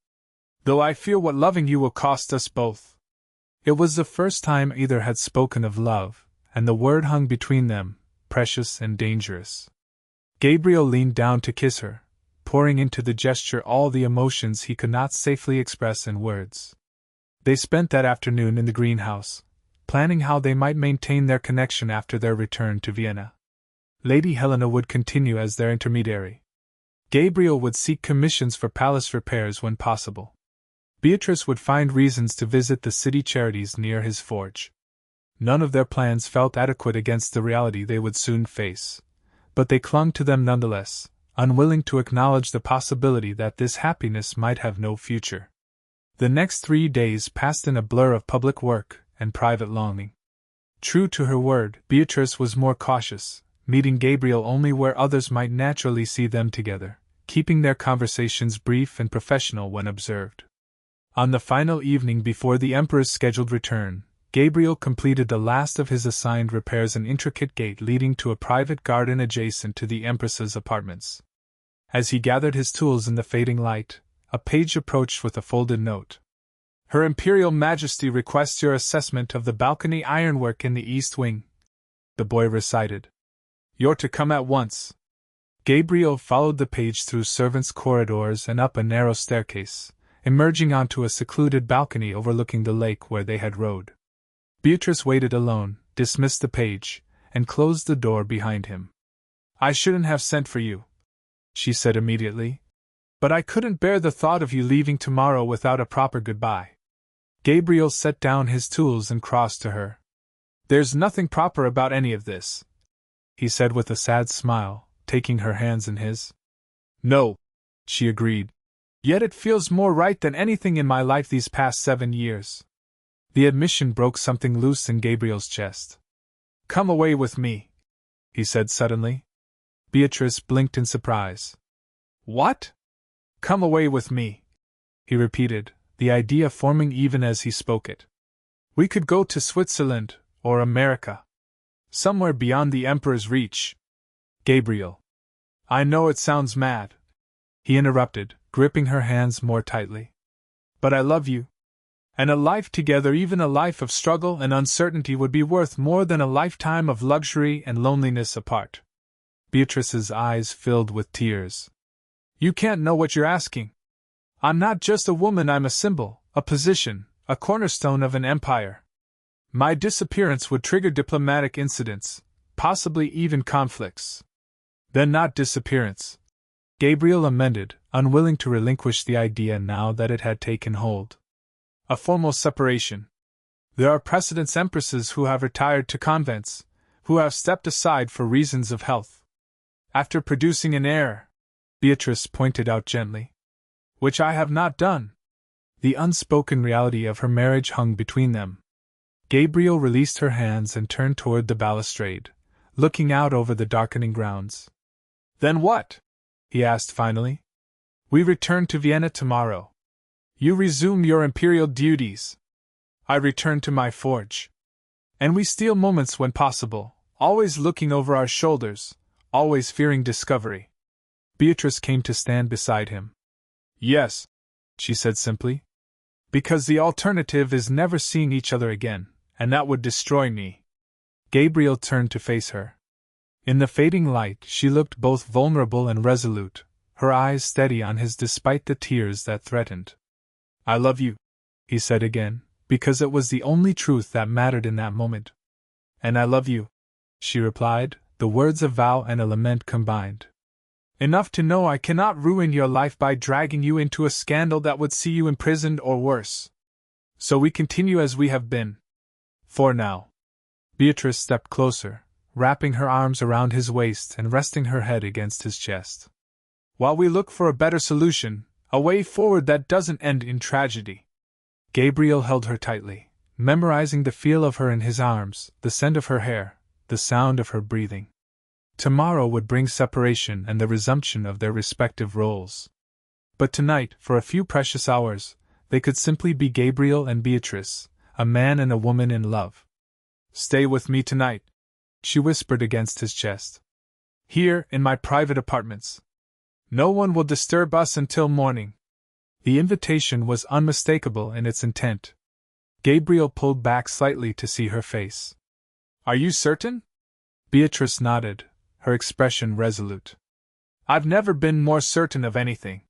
"Though I fear what loving you will cost us both." It was the first time either had spoken of love, and the word hung between them, precious and dangerous. Gabriel leaned down to kiss her, pouring into the gesture all the emotions he could not safely express in words. They spent that afternoon in the greenhouse, planning how they might maintain their connection after their return to Vienna. Lady Helena would continue as their intermediary. Gabriel would seek commissions for palace repairs when possible. Beatrice would find reasons to visit the city charities near his forge. None of their plans felt adequate against the reality they would soon face, but they clung to them nonetheless, unwilling to acknowledge the possibility that this happiness might have no future. The next 3 days passed in a blur of public work and private longing. True to her word, Beatrice was more cautious, meeting Gabriel only where others might naturally see them together, keeping their conversations brief and professional when observed. On the final evening before the Emperor's scheduled return, Gabriel completed the last of his assigned repairs, an intricate gate leading to a private garden adjacent to the Empress's apartments. As he gathered his tools in the fading light, a page approached with a folded note. Her Imperial Majesty requests your assessment of the balcony ironwork in the east wing, the boy recited. You're to come at once. Gabriel followed the page through servants' corridors and up a narrow staircase, emerging onto a secluded balcony overlooking the lake where they had rowed. Beatrice waited alone, dismissed the page, and closed the door behind him. I shouldn't have sent for you, she said immediately. But I couldn't bear the thought of you leaving tomorrow without a proper goodbye. Gabriel set down his tools and crossed to her. There's nothing proper about any of this, he said with a sad smile, taking her hands in his. No, she agreed. Yet it feels more right than anything in my life these past 7 years. The admission broke something loose in Gabriel's chest. Come away with me, he said suddenly. Beatrice blinked in surprise. What? Come away with me, he repeated, the idea forming even as he spoke it. We could go to Switzerland, or America. Somewhere beyond the Emperor's reach. Gabriel. I know it sounds mad, he interrupted, gripping her hands more tightly. But I love you. And a life together, even a life of struggle and uncertainty, would be worth more than a lifetime of luxury and loneliness apart. Beatrice's eyes filled with tears. You can't know what you're asking. I'm not just a woman, I'm a symbol, a position, a cornerstone of an empire. My disappearance would trigger diplomatic incidents, possibly even conflicts. Then not disappearance, Gabriel amended, unwilling to relinquish the idea now that it had taken hold. A formal separation. There are precedent empresses who have retired to convents, who have stepped aside for reasons of health. After producing an heir, Beatrice pointed out gently. Which I have not done. The unspoken reality of her marriage hung between them. Gabriel released her hands and turned toward the balustrade, looking out over the darkening grounds. Then what? He asked finally. We return to Vienna tomorrow. You resume your imperial duties. I return to my forge. And we steal moments when possible, always looking over our shoulders, always fearing discovery. Beatrice came to stand beside him. Yes, she said simply. Because the alternative is never seeing each other again, and that would destroy me. Gabriel turned to face her. In the fading light, she looked both vulnerable and resolute, her eyes steady on his despite the tears that threatened. I love you, he said again, because it was the only truth that mattered in that moment. And I love you, she replied, the words a vow and a lament combined. Enough to know I cannot ruin your life by dragging you into a scandal that would see you imprisoned or worse. So we continue as we have been. For now. Beatrice stepped closer, wrapping her arms around his waist and resting her head against his chest. While we look for a better solution, a way forward that doesn't end in tragedy. Gabriel held her tightly, memorizing the feel of her in his arms, the scent of her hair, the sound of her breathing. Tomorrow would bring separation and the resumption of their respective roles. But tonight, for a few precious hours, they could simply be Gabriel and Beatrice, a man and a woman in love. Stay with me tonight, she whispered against his chest. Here, in my private apartments. No one will disturb us until morning. The invitation was unmistakable in its intent. Gabriel pulled back slightly to see her face. Are you certain? Beatrice nodded, her expression resolute. I've never been more certain of anything.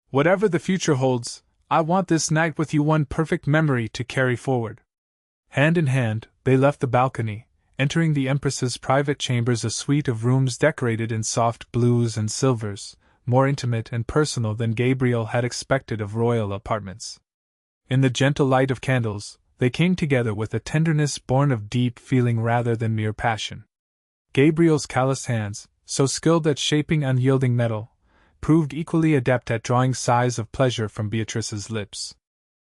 Whatever the future holds, I want this night with you one perfect memory to carry forward. Hand in hand, they left the balcony, entering the Empress's private chambers, a suite of rooms decorated in soft blues and silvers, more intimate and personal than Gabriel had expected of royal apartments. In the gentle light of candles, they came together with a tenderness born of deep feeling rather than mere passion. Gabriel's calloused hands, so skilled at shaping unyielding metal, proved equally adept at drawing sighs of pleasure from Beatrice's lips.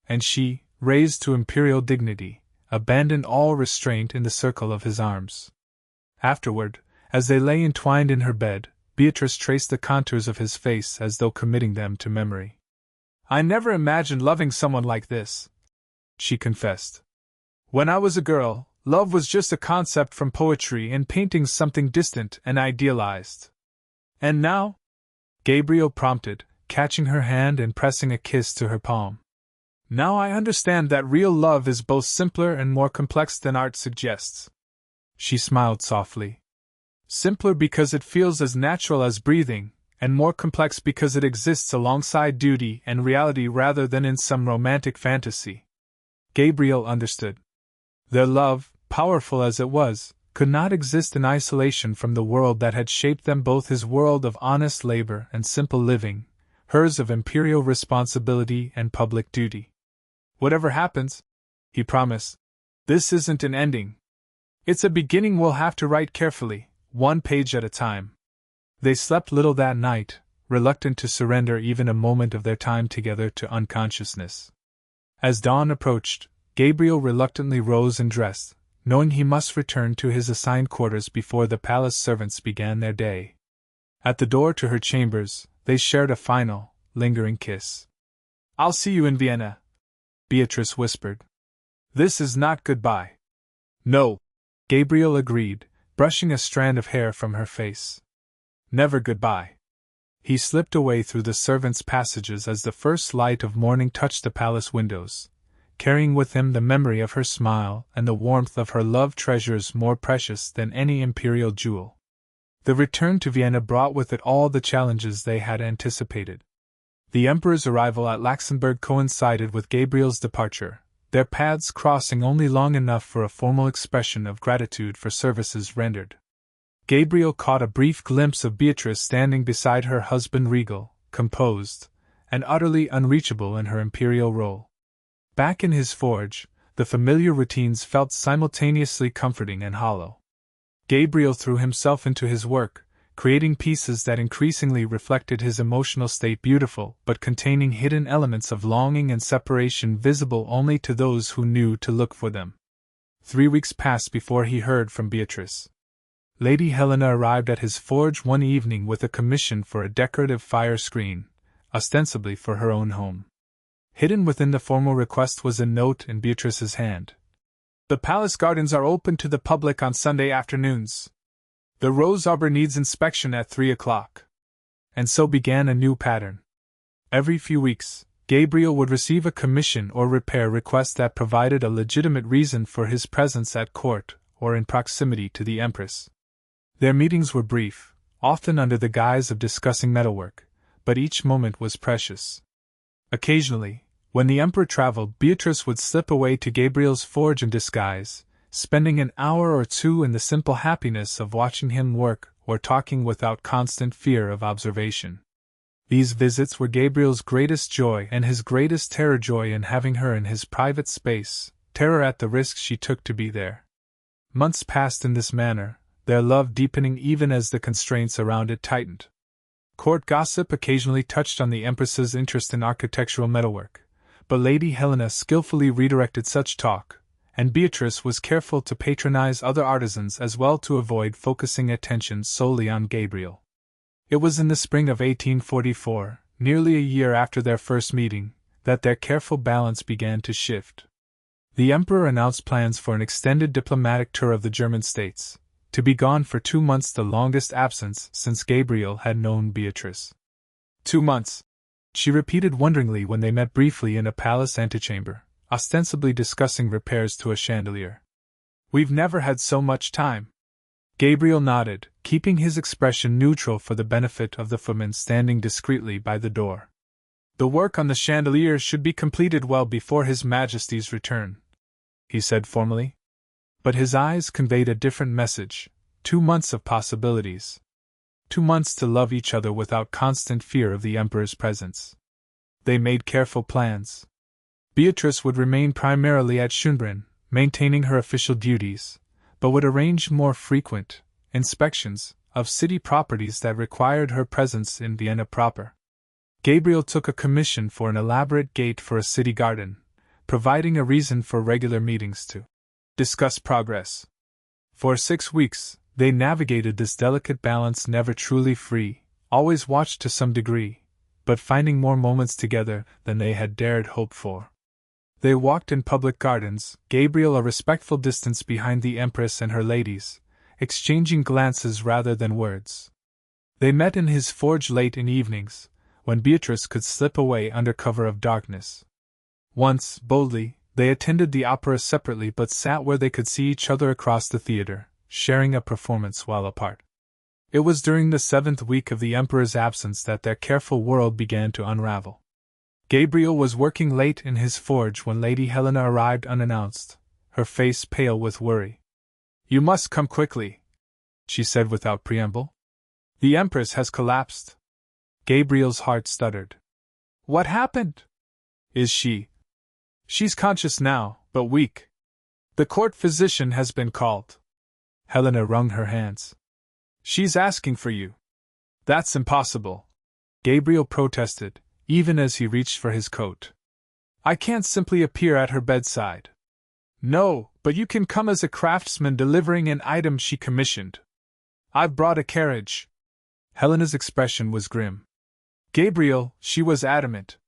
And she, raised to imperial dignity, abandoned all restraint in the circle of his arms. Afterward, as they lay entwined in her bed, Beatrice traced the contours of his face as though committing them to memory. "I never imagined loving someone like this," she confessed. "When I was a girl, love was just a concept from poetry and paintings, something distant and idealized. And now?" Gabriel prompted, catching her hand and pressing a kiss to her palm. "Now I understand that real love is both simpler and more complex than art suggests." She smiled softly. "Simpler because it feels as natural as breathing, and more complex because it exists alongside duty and reality rather than in some romantic fantasy." Gabriel understood. Their love, powerful as it was, could not exist in isolation from the world that had shaped them both, his world of honest labor and simple living, hers of imperial responsibility and public duty. "Whatever happens," he promised, "this isn't an ending. It's a beginning we'll have to write carefully, one page at a time." They slept little that night, reluctant to surrender even a moment of their time together to unconsciousness. As dawn approached, Gabriel reluctantly rose and dressed, knowing he must return to his assigned quarters before the palace servants began their day. At the door to her chambers, they shared a final, lingering kiss. "I'll see you in Vienna," Beatrice whispered. "This is not goodbye." "No," Gabriel agreed, brushing a strand of hair from her face. "Never goodbye." He slipped away through the servants' passages as the first light of morning touched the palace windows, carrying with him the memory of her smile and the warmth of her love, treasures more precious than any imperial jewel. The return to Vienna brought with it all the challenges they had anticipated. The Emperor's arrival at Luxembourg coincided with Gabriel's departure, their paths crossing only long enough for a formal expression of gratitude for services rendered. Gabriel caught a brief glimpse of Beatrice standing beside her husband, regal, composed, and utterly unreachable in her imperial role. Back in his forge, the familiar routines felt simultaneously comforting and hollow. Gabriel threw himself into his work, creating pieces that increasingly reflected his emotional state, beautiful but containing hidden elements of longing and separation visible only to those who knew to look for them. 3 weeks passed before he heard from Beatrice. Lady Helena arrived at his forge one evening with a commission for a decorative fire screen, ostensibly for her own home. Hidden within the formal request was a note in Beatrice's hand. "The palace gardens are open to the public on Sunday afternoons. The rose arbor needs inspection at 3 o'clock. And so began a new pattern. Every few weeks, Gabriel would receive a commission or repair request that provided a legitimate reason for his presence at court or in proximity to the Empress. Their meetings were brief, often under the guise of discussing metalwork, but each moment was precious. Occasionally, when the Emperor traveled, Beatrice would slip away to Gabriel's forge in disguise, spending an hour or two in the simple happiness of watching him work or talking without constant fear of observation. These visits were Gabriel's greatest joy and his greatest terror, joy in having her in his private space, terror at the risk she took to be there. Months passed in this manner, their love deepening even as the constraints around it tightened. Court gossip occasionally touched on the Empress's interest in architectural metalwork, but Lady Helena skillfully redirected such talk, and Beatrice was careful to patronize other artisans as well to avoid focusing attention solely on Gabriel. It was in the spring of 1844, nearly a year after their first meeting, that their careful balance began to shift. The Emperor announced plans for an extended diplomatic tour of the German states, to be gone for 2 months, the longest absence since Gabriel had known Beatrice. 2 months, she repeated wonderingly when they met briefly in a palace antechamber, ostensibly discussing repairs to a chandelier. "We've never had so much time." Gabriel nodded, keeping his expression neutral for the benefit of the footman standing discreetly by the door. "The work on the chandelier should be completed well before His Majesty's return," he said formally. But his eyes conveyed a different message: 2 months of possibilities. 2 months to love each other without constant fear of the Emperor's presence. They made careful plans. Beatrice would remain primarily at Schönbrunn, maintaining her official duties, but would arrange more frequent inspections of city properties that required her presence in Vienna proper. Gabriel took a commission for an elaborate gate for a city garden, providing a reason for regular meetings to discuss progress. For 6 weeks, they navigated this delicate balance, never truly free, always watched to some degree, but finding more moments together than they had dared hope for. They walked in public gardens, Gabriel a respectful distance behind the Empress and her ladies, exchanging glances rather than words. They met in his forge late in evenings, when Beatrice could slip away under cover of darkness. Once, boldly, they attended the opera separately but sat where they could see each other across the theater, sharing a performance while apart. It was during the 7th week of the Emperor's absence that their careful world began to unravel. Gabriel was working late in his forge when Lady Helena arrived unannounced, her face pale with worry. "You must come quickly," she said without preamble. "The Empress has collapsed." Gabriel's heart stuttered. "What happened?" "Is she?" "She's conscious now, but weak. The court physician has been called." Helena wrung her hands. "She's asking for you." "That's impossible," Gabriel protested, even as he reached for his coat. "I can't simply appear at her bedside." "No, but you can come as a craftsman delivering an item she commissioned. I've brought a carriage." Helena's expression was grim. "Gabriel," she was adamant.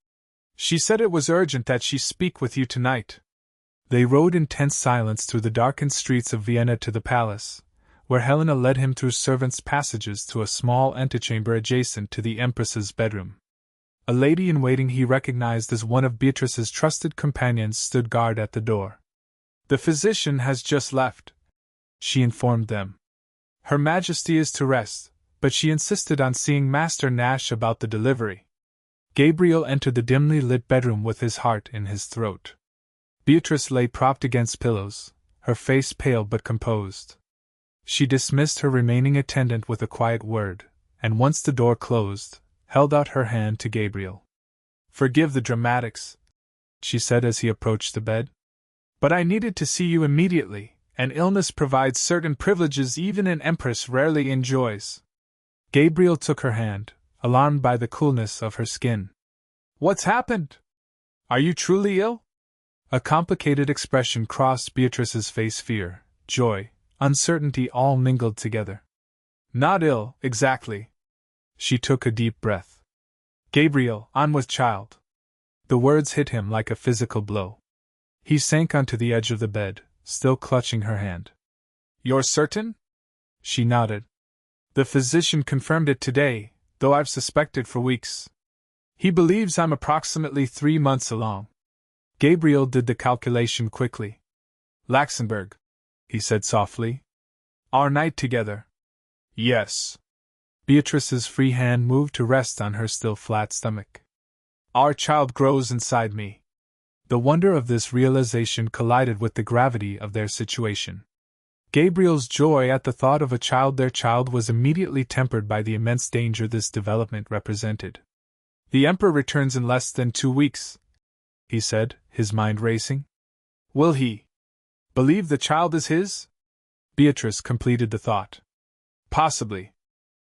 "She said it was urgent that she speak with you tonight." They rode in tense silence through the darkened streets of Vienna to the palace, where Helena led him through servants' passages to a small antechamber adjacent to the Empress's bedroom. A lady-in-waiting he recognized as one of Beatrice's trusted companions stood guard at the door. "The physician has just left," she informed them. "Her Majesty is to rest, but she insisted on seeing Master Nash about the delivery." Gabriel entered the dimly lit bedroom with his heart in his throat. Beatrice lay propped against pillows, her face pale but composed. She dismissed her remaining attendant with a quiet word, and once the door closed, held out her hand to Gabriel. "Forgive the dramatics," she said as he approached the bed. "But I needed to see you immediately, and illness provides certain privileges even an empress rarely enjoys." Gabriel took her hand, alarmed by the coolness of her skin. "What's happened? Are you truly ill?" A complicated expression crossed Beatrice's face, fear, joy, uncertainty all mingled together. "Not ill, exactly." She took a deep breath. "Gabriel, on with child." The words hit him like a physical blow. He sank onto the edge of the bed, still clutching her hand. "You're certain?" She nodded. "The physician confirmed it today, though I've suspected for weeks. He believes I'm approximately 3 months along." Gabriel did the calculation quickly. "Luxembourg," he said softly. "Our night together." "Yes." Beatrice's free hand moved to rest on her still flat stomach. "Our child grows inside me." The wonder of this realization collided with the gravity of their situation. Gabriel's joy at the thought of their child was immediately tempered by the immense danger this development represented. "The Emperor returns in less than 2 weeks," he said, his mind racing. "Will he believe the child is his?" Beatrice completed the thought. "Possibly.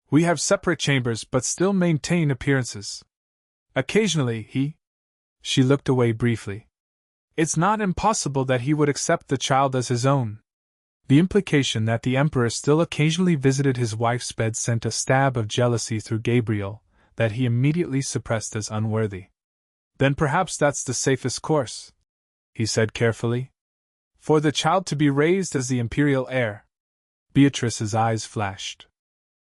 We have separate chambers but still maintain appearances. Occasionally he—" She looked away briefly. "It's not impossible that he would accept the child as his own." The implication that the Emperor still occasionally visited his wife's bed sent a stab of jealousy through Gabriel, that he immediately suppressed as unworthy. "Then perhaps that's the safest course," he said carefully. "For the child to be raised as the imperial heir." Beatrice's eyes flashed.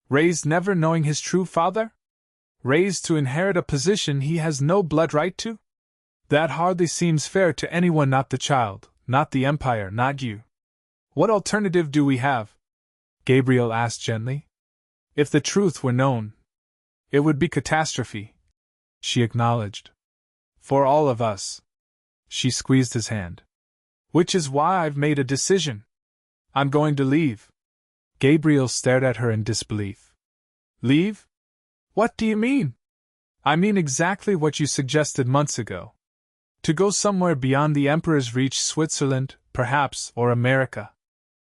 "Raised never knowing his true father? Raised to inherit a position he has no blood right to? That hardly seems fair to anyone, not the child, not the Empire, not you." "What alternative do we have?" Gabriel asked gently. "If the truth were known, it would be catastrophe," she acknowledged. "For all of us." She squeezed his hand. "Which is why I've made a decision. I'm going to leave." Gabriel stared at her in disbelief. Leave? What do you mean? I mean exactly what you suggested months ago. To go somewhere beyond the Emperor's reach, Switzerland, perhaps, or America.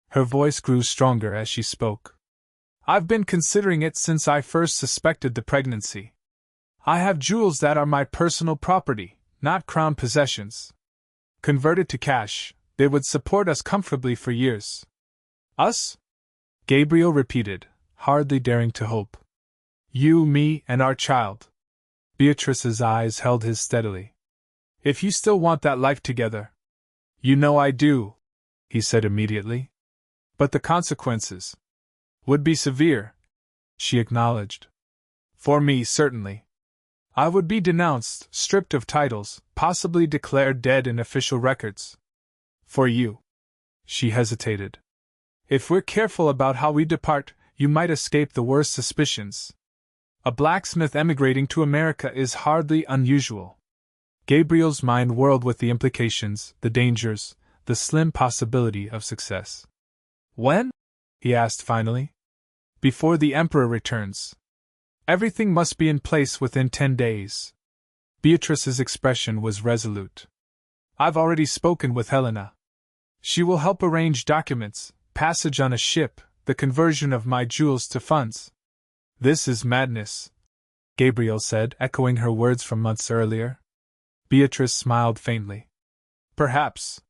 Her voice grew stronger as she spoke. I've been considering it since I first suspected the pregnancy. I have jewels that are my personal property, not crown possessions. Converted to cash, they would support us comfortably for years. Us? Gabriel repeated, hardly daring to hope. You, me, and our child. Beatrice's eyes held his steadily. If you still want that life together. You know I do, he said immediately. But the consequences would be severe, she acknowledged. For me, certainly. I would be denounced, stripped of titles, possibly declared dead in official records. For you. She hesitated. If we're careful about how we depart, you might escape the worst suspicions. A blacksmith emigrating to America is hardly unusual. Gabriel's mind whirled with the implications, the dangers, the slim possibility of success. When? He asked finally. Before the Emperor returns. Everything must be in place within 10 days. Beatrice's expression was resolute. I've already spoken with Helena. She will help arrange documents, passage on a ship, the conversion of my jewels to funds. This is madness, Gabriel said, echoing her words from months earlier. Beatrice smiled faintly. Perhaps.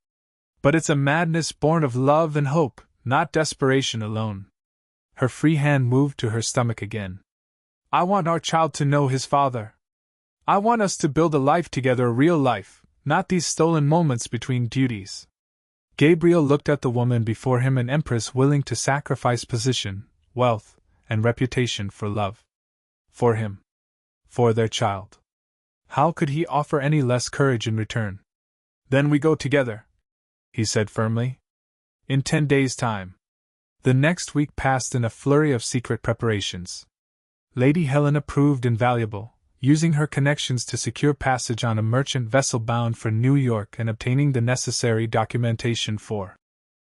But it's a madness born of love and hope, not desperation alone. Her free hand moved to her stomach again. I want our child to know his father. I want us to build a life together, a real life, not these stolen moments between duties. Gabriel looked at the woman before him, an empress willing to sacrifice position, wealth, and reputation for love. For him. For their child. How could he offer any less courage in return? Then we go together, he said firmly. In 10 days' time. The next week passed in a flurry of secret preparations. Lady Helena proved invaluable, using her connections to secure passage on a merchant vessel bound for New York and obtaining the necessary documentation for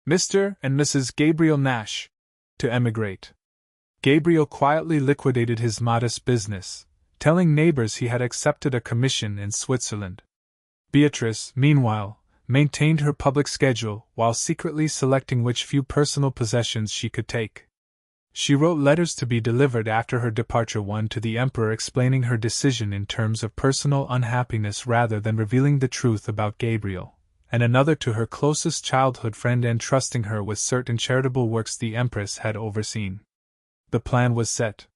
Mr. and Mrs. Gabriel Nash to emigrate. Gabriel quietly liquidated his modest business, telling neighbors he had accepted a commission in Switzerland. Beatrice, meanwhile, maintained her public schedule while secretly selecting which few personal possessions she could take. She wrote letters to be delivered after her departure, one to the Emperor explaining her decision in terms of personal unhappiness rather than revealing the truth about Gabriel, and another to her closest childhood friend entrusting her with certain charitable works the Empress had overseen. The plan was set.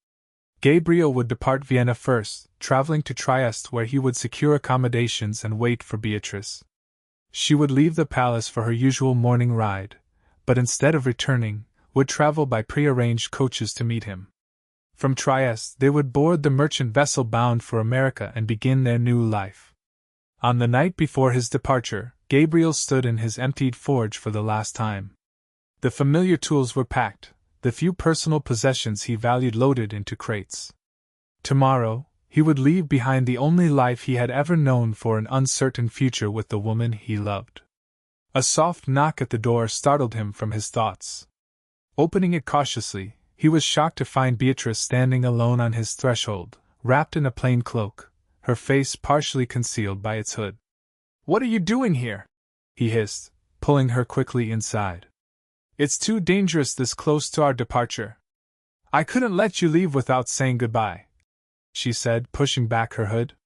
Gabriel would depart Vienna first, traveling to Trieste where he would secure accommodations and wait for Beatrice. She would leave the palace for her usual morning ride, but instead of returning, would travel by prearranged coaches to meet him. From Trieste they would board the merchant vessel bound for America and begin their new life. On the night before his departure, Gabriel stood in his emptied forge for the last time. The familiar tools were packed, the few personal possessions he valued loaded into crates. Tomorrow, he would leave behind the only life he had ever known for an uncertain future with the woman he loved. A soft knock at the door startled him from his thoughts. Opening it cautiously, he was shocked to find Beatrice standing alone on his threshold, wrapped in a plain cloak, her face partially concealed by its hood. "What are you doing here?" he hissed, pulling her quickly inside. "It's too dangerous this close to our departure. I couldn't let you leave without saying goodbye," she said, pushing back her hood.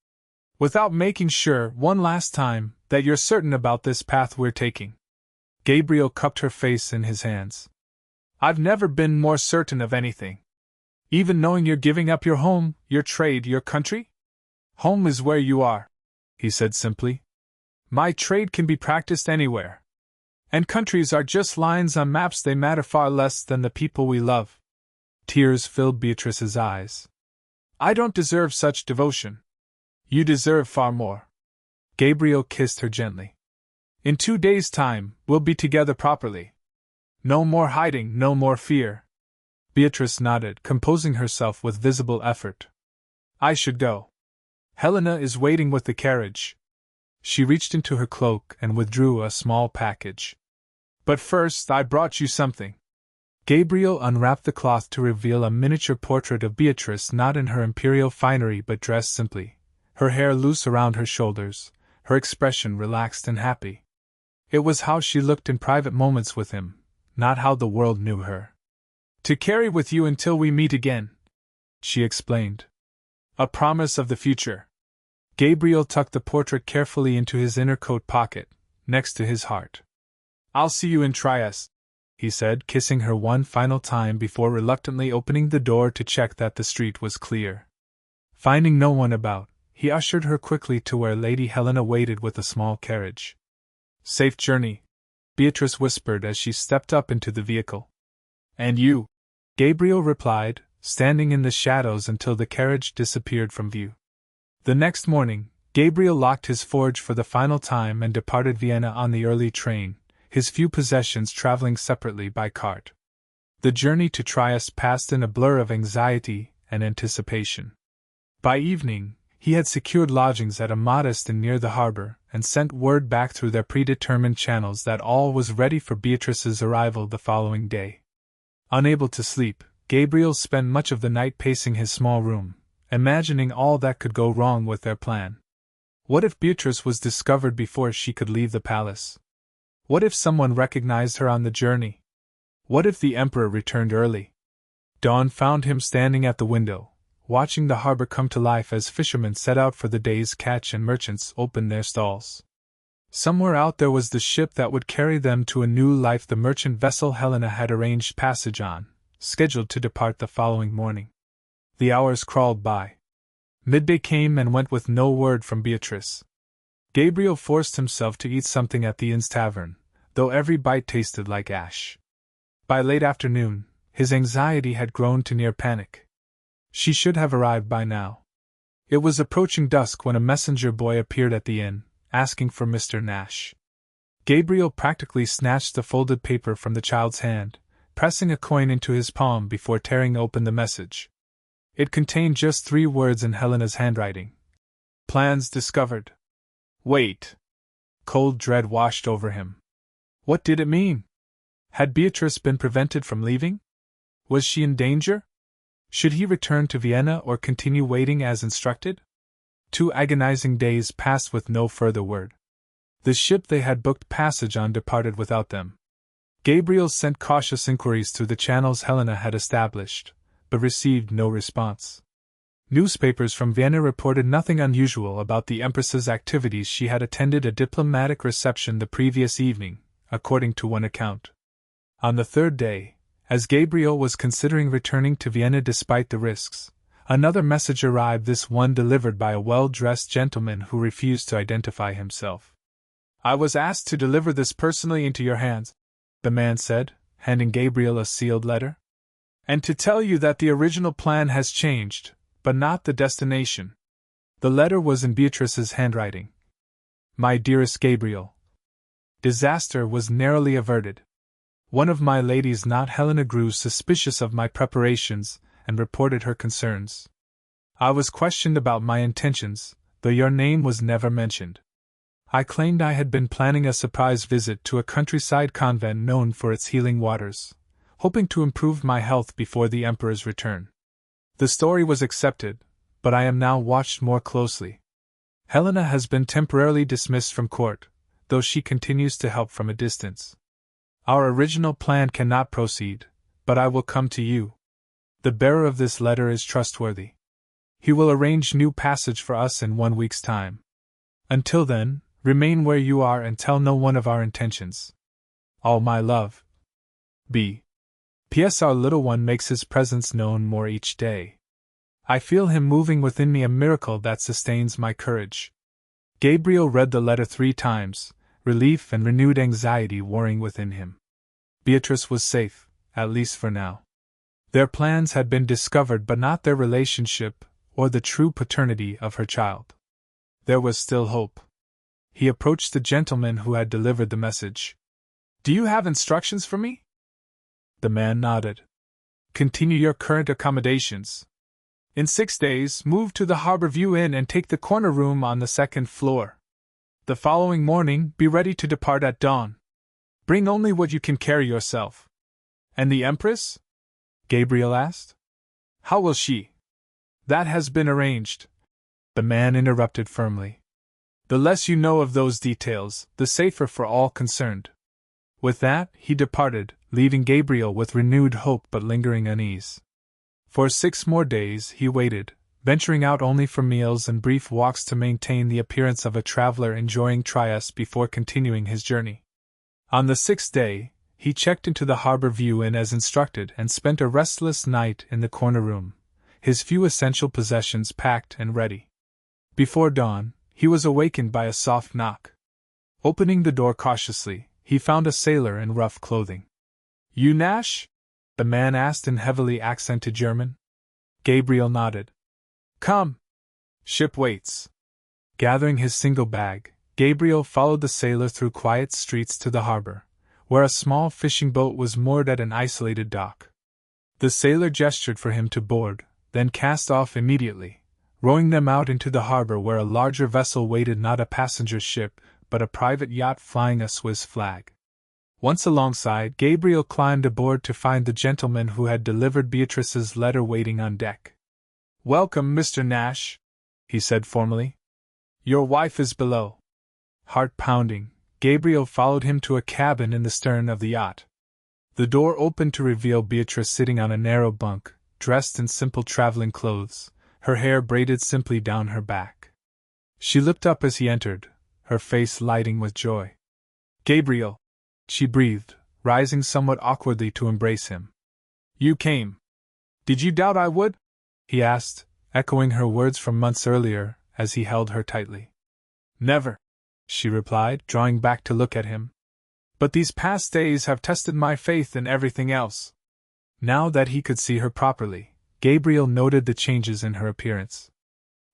"Without making sure, one last time, that you're certain about this path we're taking." Gabriel cupped her face in his hands. "I've never been more certain of anything. Even knowing you're giving up your home, your trade, your country? Home is where you are," he said simply. "My trade can be practiced anywhere. And countries are just lines on maps, they matter far less than the people we love." Tears filled Beatrice's eyes. "I don't deserve such devotion. You deserve far more." Gabriel kissed her gently. "In 2 days' time, we'll be together properly. No more hiding, no more fear." Beatrice nodded, composing herself with visible effort. "I should go. Helena is waiting with the carriage." She reached into her cloak and withdrew a small package. "But first, I brought you something." Gabriel unwrapped the cloth to reveal a miniature portrait of Beatrice, not in her imperial finery but dressed simply, her hair loose around her shoulders, her expression relaxed and happy. It was how she looked in private moments with him, not how the world knew her. "To carry with you until we meet again," she explained. "A promise of the future." Gabriel tucked the portrait carefully into his inner coat pocket, next to his heart. "I'll see you in Trieste," he said, kissing her one final time before reluctantly opening the door to check that the street was clear. Finding no one about, he ushered her quickly to where Lady Helena waited with a small carriage. "Safe journey," Beatrice whispered as she stepped up into the vehicle. "And you?" Gabriel replied, standing in the shadows until the carriage disappeared from view. The next morning, Gabriel locked his forge for the final time and departed Vienna on the early train, his few possessions traveling separately by cart. The journey to Trieste passed in a blur of anxiety and anticipation. By evening, he had secured lodgings at a modest inn near the harbor, and sent word back through their predetermined channels that all was ready for Beatrice's arrival the following day. Unable to sleep, Gabriel spent much of the night pacing his small room, imagining all that could go wrong with their plan. What if Beatrice was discovered before she could leave the palace? What if someone recognized her on the journey? What if the Emperor returned early? Dawn found him standing at the window, watching the harbor come to life as fishermen set out for the day's catch and merchants opened their stalls. Somewhere out there was the ship that would carry them to a new life, the merchant vessel Helena had arranged passage on, scheduled to depart the following morning. The hours crawled by. Midday came and went with no word from Beatrice. Gabriel forced himself to eat something at the inn's tavern, though every bite tasted like ash. By late afternoon, his anxiety had grown to near panic. She should have arrived by now. It was approaching dusk when a messenger boy appeared at the inn, asking for Mr. Nash. Gabriel practically snatched the folded paper from the child's hand, pressing a coin into his palm before tearing open the message. It contained just 3 words in Helena's handwriting. "Plans discovered." Wait. Cold dread washed over him. What did it mean? Had Beatrice been prevented from leaving? Was she in danger? Should he return to Vienna or continue waiting as instructed? 2 agonizing days passed with no further word. The ship they had booked passage on departed without them. Gabriel sent cautious inquiries through the channels Helena had established, but received no response. Newspapers from Vienna reported nothing unusual about the Empress's activities. She had attended a diplomatic reception the previous evening, according to one account. On the 3rd day, as Gabriel was considering returning to Vienna despite the risks, another message arrived, this one delivered by a well-dressed gentleman who refused to identify himself. "I was asked to deliver this personally into your hands," the man said, handing Gabriel a sealed letter. "And to tell you that the original plan has changed, but not the destination." The letter was in Beatrice's handwriting. "My dearest Gabriel, disaster was narrowly averted. One of my ladies, not Helena, grew suspicious of my preparations and reported her concerns. I was questioned about my intentions, though your name was never mentioned. I claimed I had been planning a surprise visit to a countryside convent known for its healing waters, hoping to improve my health before the Emperor's return. The story was accepted, but I am now watched more closely. Helena has been temporarily dismissed from court, though she continues to help from a distance. Our original plan cannot proceed, but I will come to you. The bearer of this letter is trustworthy. He will arrange new passage for us in 1 week's time. Until then, remain where you are and tell no one of our intentions. All my love. B. P.S. Our little one makes his presence known more each day. I feel him moving within me, a miracle that sustains my courage." Gabriel read the letter 3 times, relief and renewed anxiety warring within him. Beatrice was safe, at least for now. Their plans had been discovered, but not their relationship or the true paternity of her child. There was still hope. He approached the gentleman who had delivered the message. "Do you have instructions for me?" The man nodded. "Continue your current accommodations. In 6 days, move to the Harbor View Inn and take the corner room on the 2nd floor. The following morning, be ready to depart at dawn. Bring only what you can carry yourself. And the Empress? Gabriel asked. How will she? That has been arranged, the man interrupted firmly. The less you know of those details, the safer for all concerned. With that, he departed, leaving Gabriel with renewed hope but lingering unease. For 6 more days he waited, venturing out only for meals and brief walks to maintain the appearance of a traveler enjoying Trieste before continuing his journey. On the 6th day, he checked into the Harbor View Inn as instructed and spent a restless night in the corner room, his few essential possessions packed and ready. Before dawn, he was awakened by a soft knock. Opening the door cautiously, he found a sailor in rough clothing. You Nash? The man asked in heavily accented German. Gabriel nodded. Come. Ship waits. Gathering his single bag, Gabriel followed the sailor through quiet streets to the harbor, where a small fishing boat was moored at an isolated dock. The sailor gestured for him to board, then cast off immediately, rowing them out into the harbor where a larger vessel waited, not a passenger ship, but a private yacht flying a Swiss flag. Once alongside, Gabriel climbed aboard to find the gentleman who had delivered Beatrice's letter waiting on deck. Welcome, Mr. Nash, he said formally. Your wife is below. Heart pounding, Gabriel followed him to a cabin in the stern of the yacht. The door opened to reveal Beatrice sitting on a narrow bunk, dressed in simple traveling clothes, her hair braided simply down her back. She looked up as he entered, her face lighting with joy. Gabriel, she breathed, rising somewhat awkwardly to embrace him. You came. Did you doubt I would? He asked, echoing her words from months earlier, as he held her tightly. Never, she replied, drawing back to look at him. But these past days have tested my faith in everything else. Now that he could see her properly, Gabriel noted the changes in her appearance.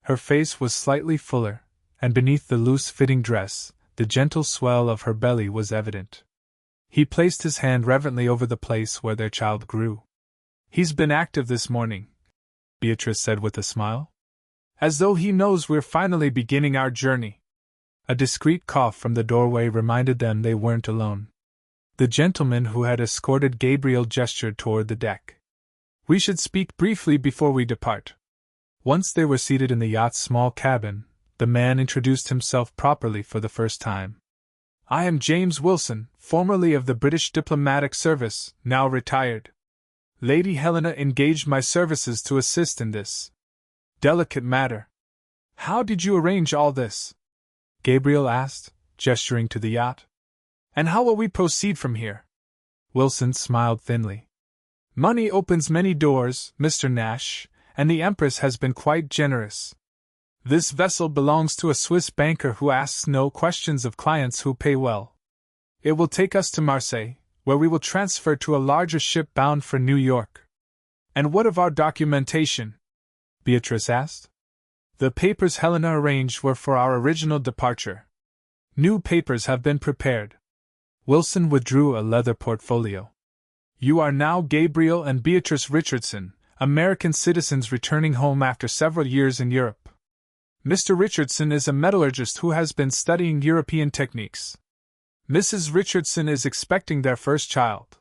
Her face was slightly fuller, and beneath the loose-fitting dress, the gentle swell of her belly was evident. He placed his hand reverently over the place where their child grew. He's been active this morning, Beatrice said with a smile. As though he knows we're finally beginning our journey. A discreet cough from the doorway reminded them they weren't alone. The gentleman who had escorted Gabriel gestured toward the deck. We should speak briefly before we depart. Once they were seated in the yacht's small cabin, the man introduced himself properly for the first time. I am James Wilson, formerly of the British Diplomatic Service, now retired. Lady Helena engaged my services to assist in this delicate matter. How did you arrange all this? Gabriel asked, gesturing to the yacht. And how will we proceed from here? Wilson smiled thinly. Money opens many doors, Mr. Nash, and the Empress has been quite generous. This vessel belongs to a Swiss banker who asks no questions of clients who pay well. It will take us to Marseille, where we will transfer to a larger ship bound for New York. And what of our documentation? Beatrice asked. The papers Helena arranged were for our original departure. New papers have been prepared. Wilson withdrew a leather portfolio. You are now Gabriel and Beatrice Richardson, American citizens returning home after several years in Europe. Mr. Richardson is a metallurgist who has been studying European techniques. Mrs. Richardson is expecting their first child.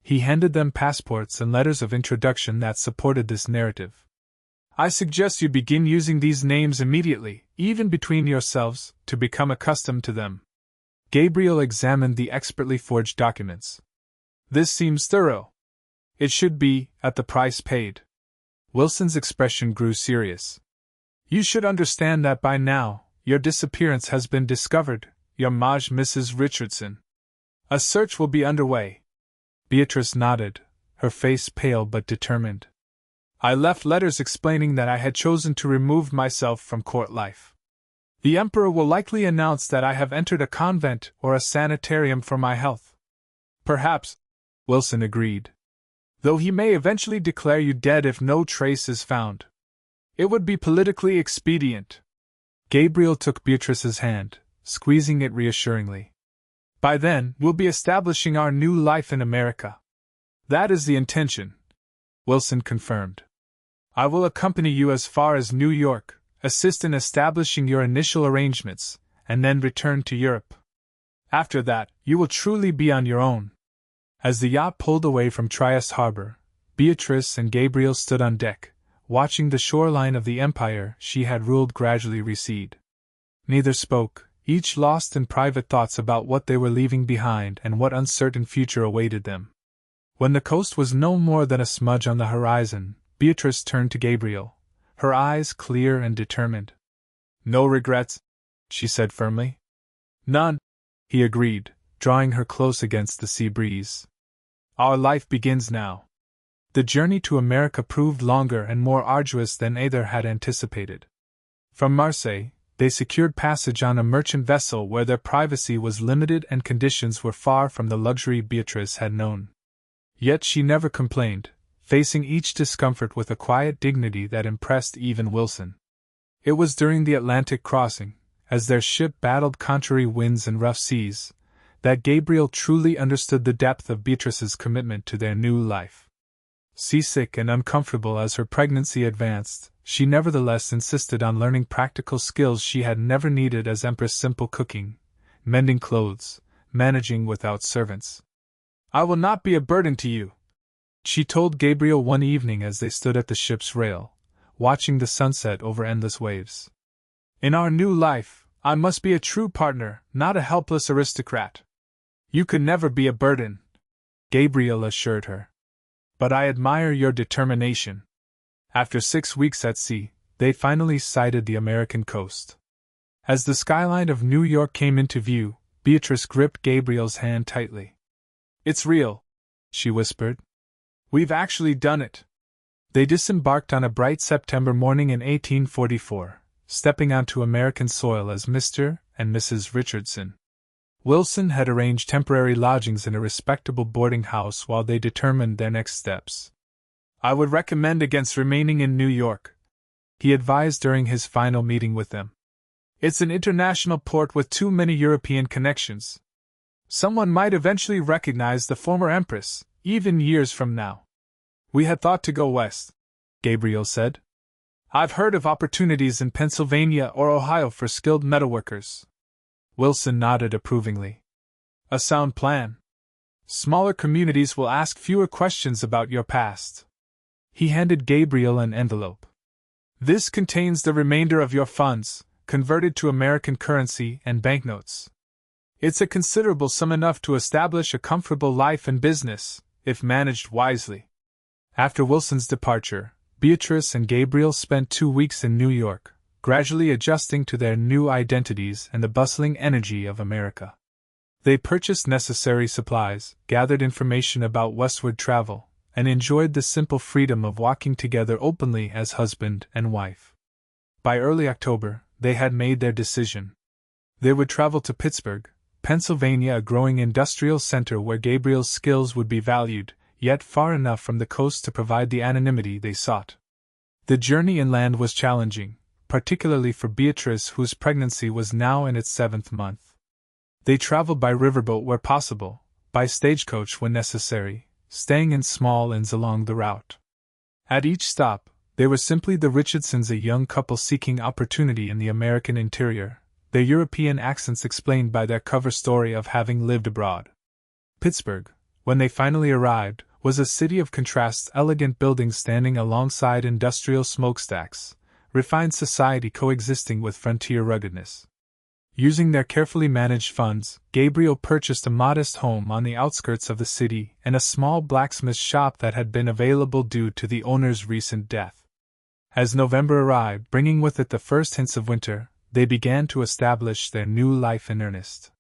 He handed them passports and letters of introduction that supported this narrative. I suggest you begin using these names immediately, even between yourselves, to become accustomed to them. Gabriel examined the expertly forged documents. This seems thorough. It should be, at the price paid. Wilson's expression grew serious. You should understand that by now, your disappearance has been discovered, your mage Mrs. Richardson. A search will be underway. Beatrice nodded, her face pale but determined. I left letters explaining that I had chosen to remove myself from court life. The Emperor will likely announce that I have entered a convent or a sanitarium for my health. Perhaps, Wilson agreed. Though he may eventually declare you dead if no trace is found. It would be politically expedient. Gabriel took Beatrice's hand, squeezing it reassuringly. By then, we'll be establishing our new life in America. That is the intention, Wilson confirmed. I will accompany you as far as New York, assist in establishing your initial arrangements, and then return to Europe. After that, you will truly be on your own. As the yacht pulled away from Trieste harbor, Beatrice and Gabriel stood on deck, watching the shoreline of the empire she had ruled gradually recede. Neither spoke, each lost in private thoughts about what they were leaving behind and what uncertain future awaited them. When the coast was no more than a smudge on the horizon, Beatrice turned to Gabriel, her eyes clear and determined. "No regrets?" she said firmly. "None," he agreed, drawing her close against the sea breeze. "Our life begins now." The journey to America proved longer and more arduous than either had anticipated. From Marseille, they secured passage on a merchant vessel where their privacy was limited and conditions were far from the luxury Beatrice had known. Yet she never complained, facing each discomfort with a quiet dignity that impressed even Wilson. It was during the Atlantic crossing, as their ship battled contrary winds and rough seas, that Gabriel truly understood the depth of Beatrice's commitment to their new life. Seasick and uncomfortable as her pregnancy advanced, she nevertheless insisted on learning practical skills she had never needed as Empress: simple cooking, mending clothes, managing without servants. "I will not be a burden to you," she told Gabriel one evening as they stood at the ship's rail, watching the sunset over endless waves. "In our new life, I must be a true partner, not a helpless aristocrat." "You could never be a burden," Gabriel assured her. "But I admire your determination." After 6 weeks at sea, they finally sighted the American coast. As the skyline of New York came into view, Beatrice gripped Gabriel's hand tightly. "It's real," she whispered. "We've actually done it." They disembarked on a bright September morning in 1844, stepping onto American soil as Mr. and Mrs. Richardson. Wilson had arranged temporary lodgings in a respectable boarding house while they determined their next steps. "I would recommend against remaining in New York," he advised during his final meeting with them. "It's an international port with too many European connections. Someone might eventually recognize the former Empress, even years from now." "We had thought to go west," Gabriel said. "I've heard of opportunities in Pennsylvania or Ohio for skilled metalworkers." Wilson nodded approvingly. "A sound plan. Smaller communities will ask fewer questions about your past." He handed Gabriel an envelope. "This contains the remainder of your funds, converted to American currency and banknotes. It's a considerable sum, enough to establish a comfortable life and business, if managed wisely." After Wilson's departure, Beatrice and Gabriel spent 2 weeks in New York, gradually adjusting to their new identities and the bustling energy of America. They purchased necessary supplies, gathered information about westward travel, and enjoyed the simple freedom of walking together openly as husband and wife. By early October, they had made their decision. They would travel to Pittsburgh, Pennsylvania, a growing industrial center where Gabriel's skills would be valued, yet far enough from the coast to provide the anonymity they sought. The journey inland was challenging, particularly for Beatrice, whose pregnancy was now in its 7th month. They traveled by riverboat where possible, by stagecoach when necessary, staying in small inns along the route. At each stop, they were simply the Richardsons, a young couple seeking opportunity in the American interior, their European accents explained by their cover story of having lived abroad. Pittsburgh, when they finally arrived, was a city of contrasts: elegant buildings standing alongside industrial smokestacks, refined society coexisting with frontier ruggedness. Using their carefully managed funds, Gabriel purchased a modest home on the outskirts of the city and a small blacksmith shop that had been available due to the owner's recent death. As November arrived, bringing with it the first hints of winter, they began to establish their new life in earnest.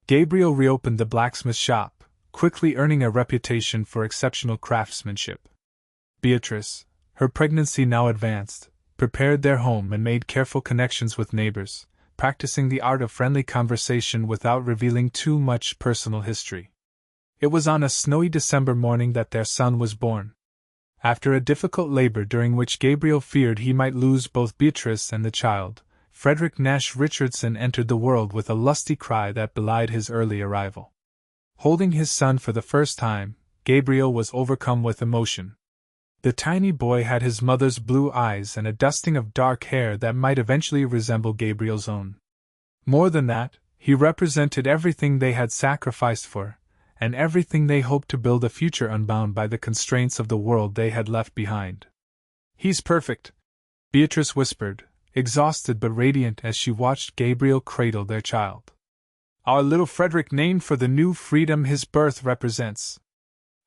Gabriel reopened the blacksmith shop, quickly earning a reputation for exceptional craftsmanship. Beatrice, her pregnancy now advanced, prepared their home and made careful connections with neighbors, practicing the art of friendly conversation without revealing too much personal history. It was on a snowy December morning that their son was born. After a difficult labor during which Gabriel feared he might lose both Beatrice and the child, Frederick Nash Richardson entered the world with a lusty cry that belied his early arrival. Holding his son for the first time, Gabriel was overcome with emotion. The tiny boy had his mother's blue eyes and a dusting of dark hair that might eventually resemble Gabriel's own. More than that, he represented everything they had sacrificed for, and everything they hoped to build a future unbound by the constraints of the world they had left behind. "He's perfect," Beatrice whispered, exhausted but radiant as she watched Gabriel cradle their child. "Our little Frederick named for the new freedom his birth represents."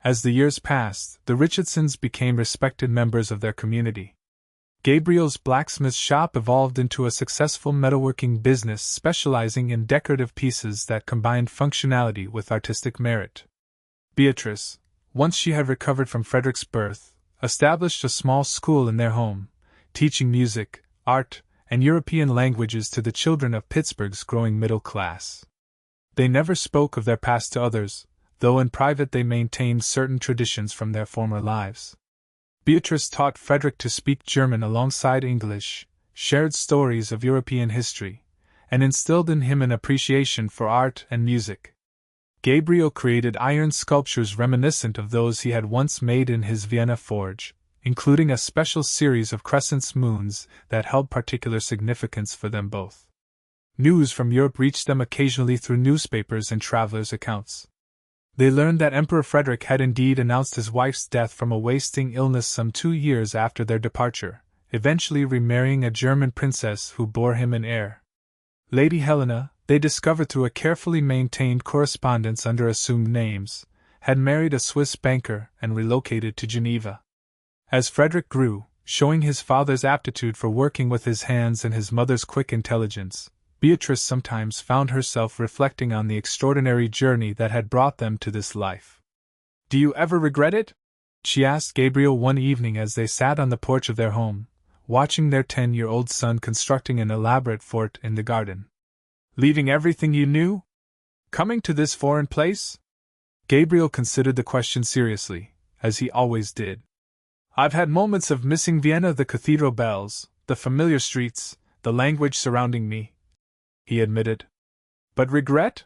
As the years passed, the Richardsons became respected members of their community. Gabriel's blacksmith shop evolved into a successful metalworking business specializing in decorative pieces that combined functionality with artistic merit. Beatrice, once she had recovered from Frederick's birth, established a small school in their home, teaching music, art, and European languages to the children of Pittsburgh's growing middle class. They never spoke of their past to others, though in private they maintained certain traditions from their former lives. Beatrice taught Frederick to speak German alongside English, shared stories of European history, and instilled in him an appreciation for art and music. Gabriel created iron sculptures reminiscent of those he had once made in his Vienna forge, including a special series of crescent moons that held particular significance for them both. News from Europe reached them occasionally through newspapers and travelers' accounts. They learned that Emperor Frederick had indeed announced his wife's death from a wasting illness some 2 years after their departure, eventually remarrying a German princess who bore him an heir. Lady Helena, they discovered through a carefully maintained correspondence under assumed names, had married a Swiss banker and relocated to Geneva. As Frederick grew, showing his father's aptitude for working with his hands and his mother's quick intelligence, Beatrice sometimes found herself reflecting on the extraordinary journey that had brought them to this life. "Do you ever regret it?" she asked Gabriel one evening as they sat on the porch of their home, watching their 10-year-old son constructing an elaborate fort in the garden. "Leaving everything you knew? Coming to this foreign place?" Gabriel considered the question seriously, as he always did. "I've had moments of missing Vienna, the cathedral bells, the familiar streets, the language surrounding me," he admitted. "But regret?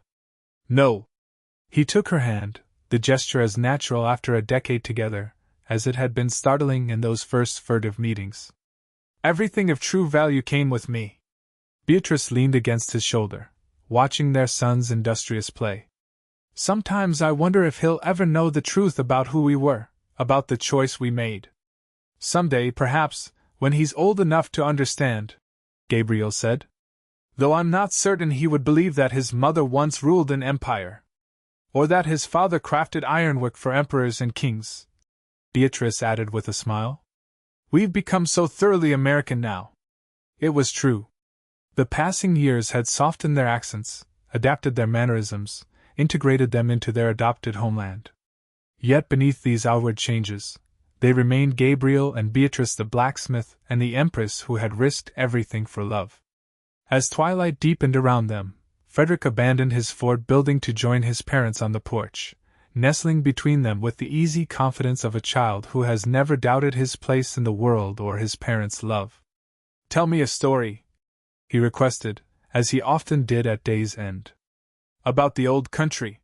No." He took her hand, the gesture as natural after a decade together, as it had been startling in those first furtive meetings. "Everything of true value came with me." Beatrice leaned against his shoulder, watching their son's industrious play. "Sometimes I wonder if he'll ever know the truth about who we were, about the choice we made." "Someday, perhaps, when he's old enough to understand," Gabriel said. "Though I'm not certain he would believe that his mother once ruled an empire. Or that his father crafted ironwork for emperors and kings," Beatrice added with a smile. "We've become so thoroughly American now." It was true. The passing years had softened their accents, adapted their mannerisms, integrated them into their adopted homeland. Yet beneath these outward changes, they remained Gabriel and Beatrice, the blacksmith and the empress who had risked everything for love. As twilight deepened around them, Frederick abandoned his fort building to join his parents on the porch, nestling between them with the easy confidence of a child who has never doubted his place in the world or his parents' love. "Tell me a story," he requested, as he often did at day's end. "About the old country."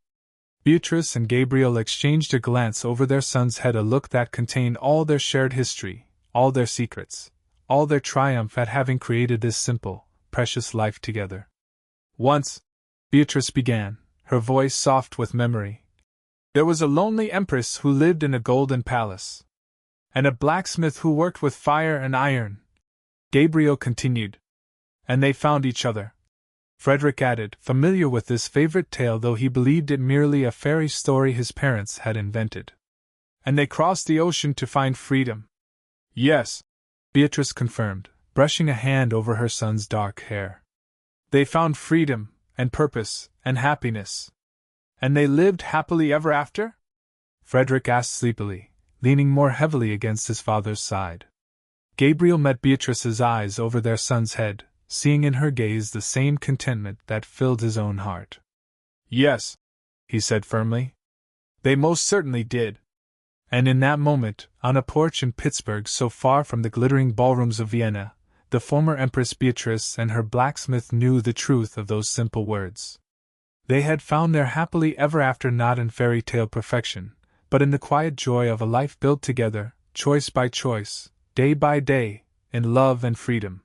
Beatrice and Gabriel exchanged a glance over their son's head, a look that contained all their shared history, all their secrets, all their triumph at having created this simple, precious life together. "Once," Beatrice began, her voice soft with memory, "there was a lonely empress who lived in a golden palace. And a blacksmith who worked with fire and iron," Gabriel continued. "And they found each other," Frederick added, familiar with this favorite tale though he believed it merely a fairy story his parents had invented. "And they crossed the ocean to find freedom." "Yes," Beatrice confirmed, brushing a hand over her son's dark hair. "They found freedom, and purpose, and happiness." "And they lived happily ever after?" Frederick asked sleepily, leaning more heavily against his father's side. Gabriel met Beatrice's eyes over their son's head, seeing in her gaze the same contentment that filled his own heart. "Yes," he said firmly. "They most certainly did." And in that moment, on a porch in Pittsburgh so far from the glittering ballrooms of Vienna, the former Empress Beatrice and her blacksmith knew the truth of those simple words. They had found their happily ever after not in fairy tale perfection, but in the quiet joy of a life built together, choice by choice, day by day, in love and freedom.